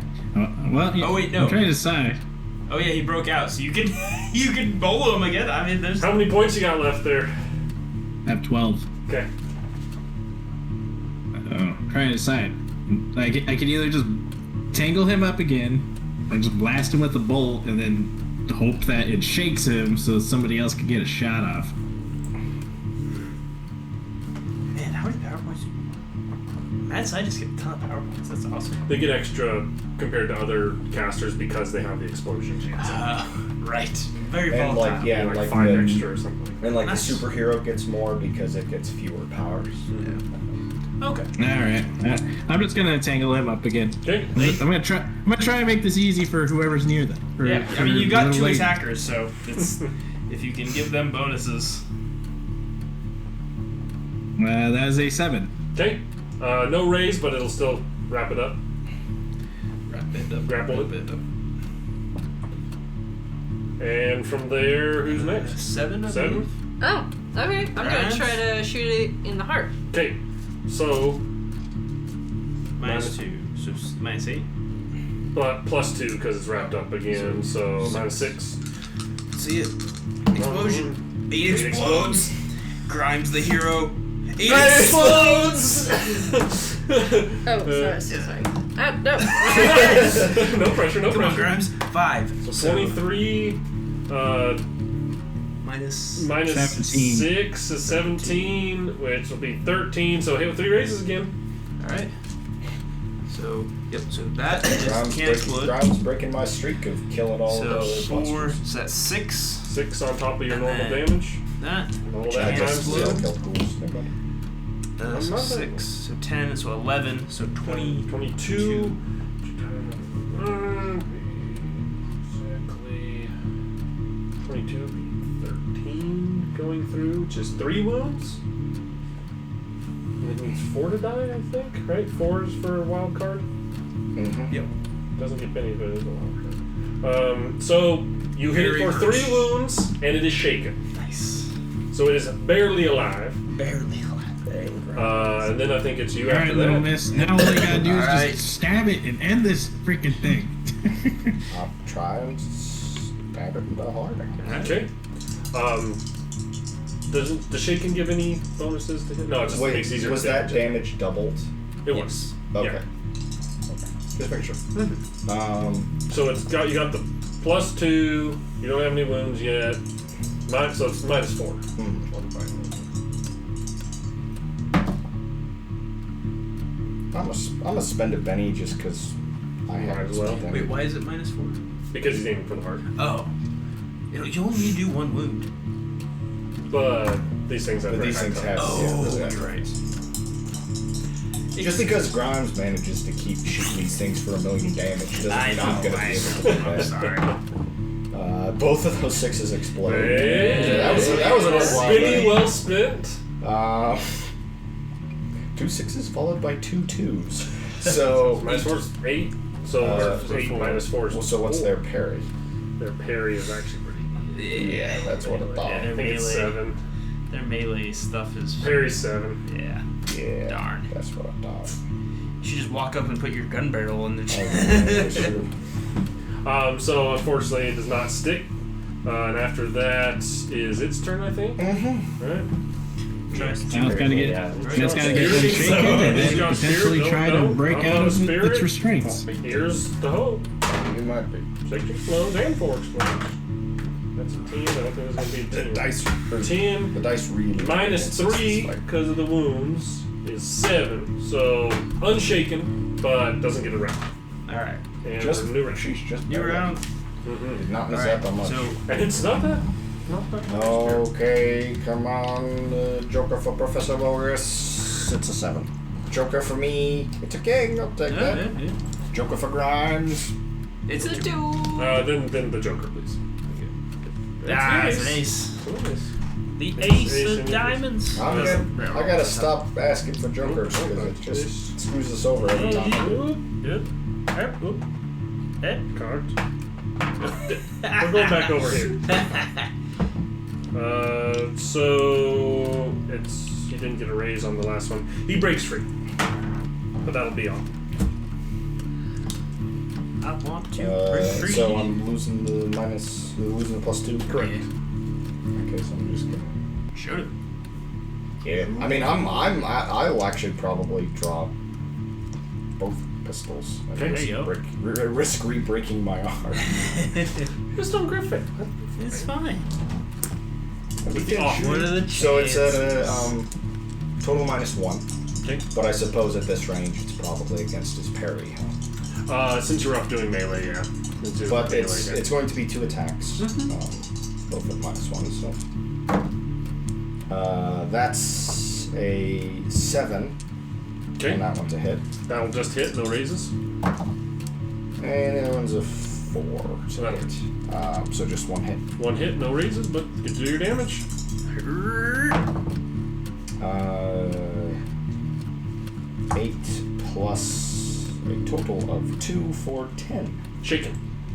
Speaker 4: Well,
Speaker 3: Oh, wait, no.
Speaker 4: I'm trying to decide.
Speaker 3: Oh yeah, he broke out, so you can you can bowl him again. I mean, there's
Speaker 1: How many points you got left there?
Speaker 4: I have 12.
Speaker 1: Okay.
Speaker 4: I'm trying to decide. I can either just tangle him up again, or just blast him with a bolt, and then hope that it shakes him so somebody else can get a shot off.
Speaker 3: man. How many power points? Mad Scientists get a ton of power points. That's awesome.
Speaker 1: They get extra compared to other casters because they have the explosion chance.
Speaker 3: Right. Very
Speaker 2: And
Speaker 3: volatile.
Speaker 2: like, yeah,
Speaker 1: Like
Speaker 2: like
Speaker 1: 5
Speaker 2: the,
Speaker 1: extra or something.
Speaker 2: and like
Speaker 3: Nice.
Speaker 2: the superhero gets more because it gets fewer powers.
Speaker 3: Okay.
Speaker 4: All right, I'm just gonna tangle him up again.
Speaker 1: Okay.
Speaker 4: I'm gonna try and make this easy for whoever's near them. For-
Speaker 3: Yeah.
Speaker 4: for
Speaker 3: I mean, you got
Speaker 4: little
Speaker 3: 2
Speaker 4: lady.
Speaker 3: attackers, so it's if you can give them bonuses.
Speaker 4: That is a 7.
Speaker 1: Okay. No raise, but it'll still wrap it up.
Speaker 3: Wrap it up.
Speaker 1: Grapple
Speaker 3: wrap
Speaker 1: it.
Speaker 3: up.
Speaker 1: And from there, who's next?
Speaker 3: 7. I
Speaker 1: 7?
Speaker 3: believe.
Speaker 5: Oh, Okay, I'm gonna try to shoot it in the heart.
Speaker 1: Okay, so
Speaker 3: -2, so -8.
Speaker 1: but +2 because it's wrapped up again, so -6.
Speaker 3: See it? Explosion. 8
Speaker 1: It
Speaker 3: explodes. Grimes the hero. 8
Speaker 1: explodes!
Speaker 5: Oh, sorry. No.
Speaker 1: No pressure, no
Speaker 3: Come on,
Speaker 1: pressure.
Speaker 3: Grimes. 5.
Speaker 1: So 23,
Speaker 3: Minus
Speaker 1: minus
Speaker 4: 17.
Speaker 1: 6 is 17, which will be 13, so hit with 3 raises again.
Speaker 3: Alright. So, yep, so that can't explode.
Speaker 2: Grimes breaking my streak of killing all
Speaker 3: So
Speaker 2: the other
Speaker 3: 4,
Speaker 2: monsters.
Speaker 3: so that's 6.
Speaker 1: 6 on top of your
Speaker 3: And
Speaker 1: normal
Speaker 3: then-
Speaker 1: damage.
Speaker 3: That.
Speaker 1: Roll
Speaker 3: Which
Speaker 1: that
Speaker 3: can't
Speaker 1: times
Speaker 3: explode.
Speaker 1: two.
Speaker 2: Kill ghouls. Never mind.
Speaker 3: So 6, so 10, so 11, so 20.
Speaker 1: 22. Exactly. 22 would be 13 going through, which is 3 wounds. And it needs 4 to die, I think, right? 4 is for a wild card.
Speaker 2: Mm-hmm.
Speaker 3: Yep.
Speaker 1: Doesn't get Benny, but it is a wild card. So you hit it for
Speaker 3: Very
Speaker 1: 3 wounds, and it is shaken.
Speaker 3: Nice.
Speaker 1: So it is barely alive.
Speaker 3: Barely alive.
Speaker 1: And then I think it's you
Speaker 4: All
Speaker 1: after
Speaker 4: right, little
Speaker 1: that.
Speaker 4: miss. Now all you gotta do is
Speaker 3: Alright.
Speaker 4: just stab it and end this freaking thing.
Speaker 2: I'll try and stab it in the heart.
Speaker 1: Okay. Does the shaking give any bonuses to hit? No, it just makes it easier.
Speaker 2: was
Speaker 1: to
Speaker 2: that
Speaker 1: damage.
Speaker 2: damage doubled?
Speaker 1: It was.
Speaker 2: Okay.
Speaker 1: Yeah.
Speaker 2: Just make sure.
Speaker 1: So you got the +2. You don't have any wounds yet. So it's -4.
Speaker 2: I'm gonna spend a Benny just because I
Speaker 1: Might
Speaker 2: have
Speaker 1: as well.
Speaker 2: spent
Speaker 3: Wait,
Speaker 2: it.
Speaker 3: why is it -4?
Speaker 1: Because he's aiming for the heart.
Speaker 3: Oh. You only need to do 1 wound.
Speaker 1: But these things have
Speaker 2: But
Speaker 1: very
Speaker 2: these
Speaker 1: high
Speaker 2: things
Speaker 1: cost.
Speaker 2: have.
Speaker 3: Oh,
Speaker 2: yeah,
Speaker 3: you're right.
Speaker 2: Just because Grimes manages to keep shooting these things for 1 million damage doesn't
Speaker 3: I
Speaker 2: mean
Speaker 3: know,
Speaker 2: I'm gonna be able to do
Speaker 3: I'm
Speaker 2: that.
Speaker 3: sorry.
Speaker 2: Both of those 6s explode.
Speaker 1: Hey.
Speaker 2: That was an old
Speaker 1: Spinny, well spent.
Speaker 2: 2 6s followed by 2 2s. So
Speaker 1: -4 is 8. So 8 -4 is
Speaker 2: so what's
Speaker 1: 4.
Speaker 2: their parry?
Speaker 1: Their parry is actually pretty.
Speaker 2: Yeah, that's what I thought.
Speaker 3: Yeah,
Speaker 1: I
Speaker 3: their
Speaker 1: think it's
Speaker 3: melee,
Speaker 1: 7.
Speaker 3: their melee stuff is.
Speaker 1: Parry's 7.
Speaker 3: Yeah.
Speaker 2: Yeah,
Speaker 3: Darn.
Speaker 2: that's what I thought.
Speaker 3: You should just walk up and put your gun barrel in the.
Speaker 2: Oh, yeah, that's true.
Speaker 1: So unfortunately, it does not stick. And after that is its turn, I think. Right?
Speaker 4: Now it's gotta get
Speaker 1: Spirit.
Speaker 4: unshaken and then
Speaker 1: Got
Speaker 4: potentially
Speaker 1: spirit?
Speaker 4: try
Speaker 1: No,
Speaker 4: to
Speaker 1: no,
Speaker 4: break
Speaker 1: I'm
Speaker 4: out
Speaker 1: not a
Speaker 4: of
Speaker 1: spirit.
Speaker 4: its restraints.
Speaker 1: Here's the hope.
Speaker 2: You might be.
Speaker 1: 6 explodes and 4 explodes. That's a 10. I don't think it's going to be a 10.
Speaker 2: The dice.
Speaker 1: 10
Speaker 2: The dice really.
Speaker 1: -3 because of the wounds is 7. So unshaken, but doesn't get around.
Speaker 3: Alright.
Speaker 1: And
Speaker 2: Just
Speaker 1: new round.
Speaker 2: she's just
Speaker 3: New round.
Speaker 2: Did not miss
Speaker 3: Alright.
Speaker 2: that much.
Speaker 3: So,
Speaker 1: And it's not that. Not that much.
Speaker 2: Okay, come on, Joker for Professor Boris. It's a 7. Joker for me. It's a king. I'll take that.
Speaker 3: yeah.
Speaker 2: Joker for Grimes.
Speaker 3: It's a 2.
Speaker 1: Then the Joker, please.
Speaker 3: Ah, it's an
Speaker 1: It's
Speaker 3: ace.
Speaker 1: nice.
Speaker 3: The
Speaker 1: It's
Speaker 3: ace
Speaker 1: ace
Speaker 3: of
Speaker 1: and-
Speaker 3: diamonds.
Speaker 2: I gotta stop asking for Jokers because it just screws us over every time.
Speaker 1: Good. Cards. We're going back over here. So he didn't get a raise on the last one. He breaks free, but that'll be all.
Speaker 3: I want to break free.
Speaker 2: So I'm losing the +2.
Speaker 1: Correct.
Speaker 2: Okay, so I'm just gonna.
Speaker 3: Shoot it.
Speaker 2: Yeah. I mean, I'll actually probably draw both pistols. And
Speaker 1: Okay,
Speaker 3: there you go.
Speaker 2: risk re-breaking my arm.
Speaker 1: Just don't Griffin.
Speaker 3: It's fine.
Speaker 1: With the off.
Speaker 3: What are the chances?
Speaker 2: So it's at a total -1.
Speaker 1: Okay.
Speaker 2: But I suppose at this range it's probably against his parry. Huh?
Speaker 1: Since you're up doing melee, yeah. Since you're
Speaker 2: But
Speaker 1: melee,
Speaker 2: it's going to be 2 attacks. Both at -1. So that's a 7.
Speaker 1: Okay.
Speaker 2: And that one's a hit.
Speaker 1: That'll just hit. No raises.
Speaker 2: And the other one's a 4.
Speaker 1: So that'll hit.
Speaker 2: So just 1 hit.
Speaker 1: 1 hit, no raises, but you do your damage.
Speaker 2: 8 plus a total of 2 for 10.
Speaker 1: Shaken.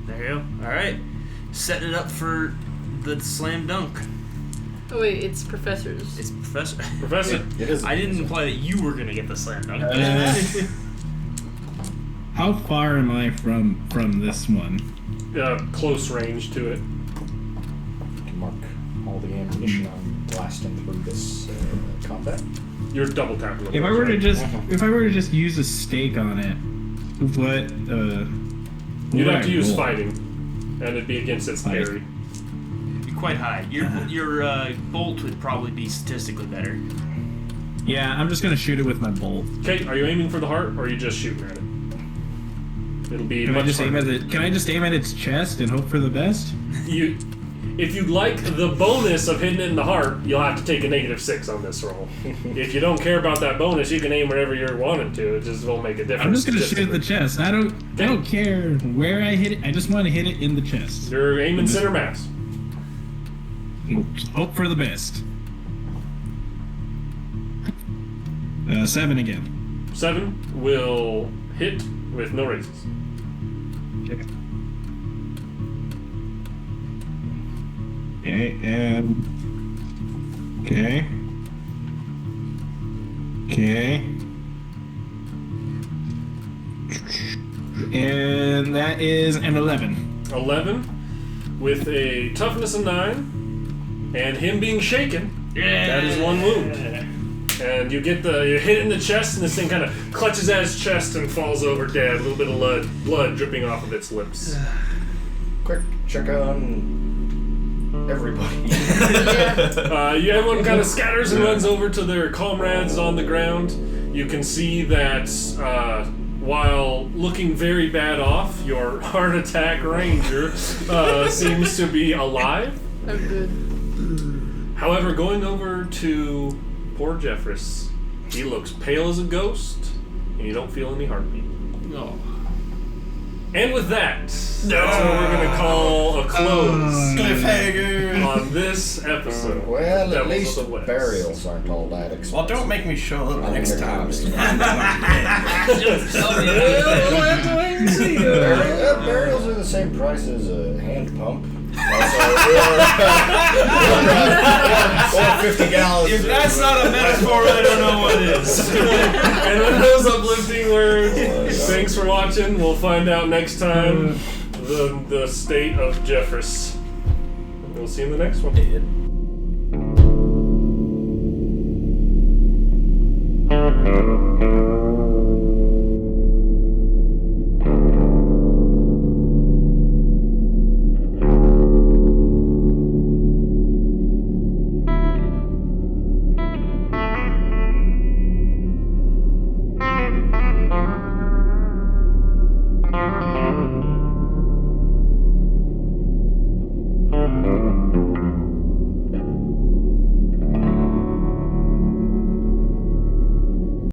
Speaker 3: There you go. Alright. Setting it up for the slam dunk.
Speaker 5: Oh wait, it's professors.
Speaker 3: It's Professor.
Speaker 1: Professor.
Speaker 2: It is.
Speaker 3: I didn't imply that you were gonna get the slam dunk.
Speaker 4: How far am I from this one?
Speaker 1: Close range to it.
Speaker 2: You can mark all the ammunition I'm blasting through this combat.
Speaker 1: You're double tapping.
Speaker 4: If I were to just use a stake on it, what?
Speaker 1: You'd
Speaker 4: would
Speaker 1: have to
Speaker 4: I
Speaker 1: use
Speaker 4: roll?
Speaker 1: fighting, and it'd be against its parry.
Speaker 3: You're quite high. Your bolt would probably be statistically better.
Speaker 4: Yeah, I'm just gonna shoot it with my bolt.
Speaker 1: Okay, are you aiming for the heart, or are you just shooting at it? It'll be
Speaker 4: Can I
Speaker 1: much
Speaker 4: just aim
Speaker 1: harder.
Speaker 4: at it? Can I just aim at its chest and hope for the best?
Speaker 1: If you'd like the bonus of hitting it in the heart, you'll have to take a -6 on this roll. If you don't care about that bonus, you can aim wherever you're wanting to. It just won't make a difference.
Speaker 4: I'm just gonna shoot at the chest. I don't care where I hit it. I just want to hit it in the chest.
Speaker 1: You're aiming center mass.
Speaker 4: Hope for the best. 7 again.
Speaker 1: 7 will hit with no raises.
Speaker 4: Okay, and okay. And that is an 11.
Speaker 1: 11 with a toughness of 9, and him being shaken. That is 1 wound. And you get you hit in the chest, and this thing kind of clutches at his chest and falls over dead. A little bit of blood dripping off of its lips.
Speaker 2: Quick check on everybody.
Speaker 1: Everyone kind of scatters and runs over to their comrades on the ground. You can see that while looking very bad off, your heart attack ranger seems to be alive.
Speaker 5: Oh, good.
Speaker 1: However, going over to poor Jeffress, he looks pale as a ghost, and you don't feel any heartbeat.
Speaker 3: No.
Speaker 1: And with that, that's what we're going to call a close
Speaker 6: Cliffhanger.
Speaker 1: on this episode.
Speaker 2: Well, at
Speaker 1: Devils
Speaker 2: least
Speaker 1: of the West.
Speaker 2: burials aren't all that expensive.
Speaker 6: Well, don't make me show up next time.
Speaker 2: Burials are the same price as a hand pump. Also, or 50 gallons.
Speaker 3: If that's not a metaphor, I don't know what is.
Speaker 1: And with those uplifting words, thanks for watching. We'll find out next time the state of Jeffress. We'll see you in the next one.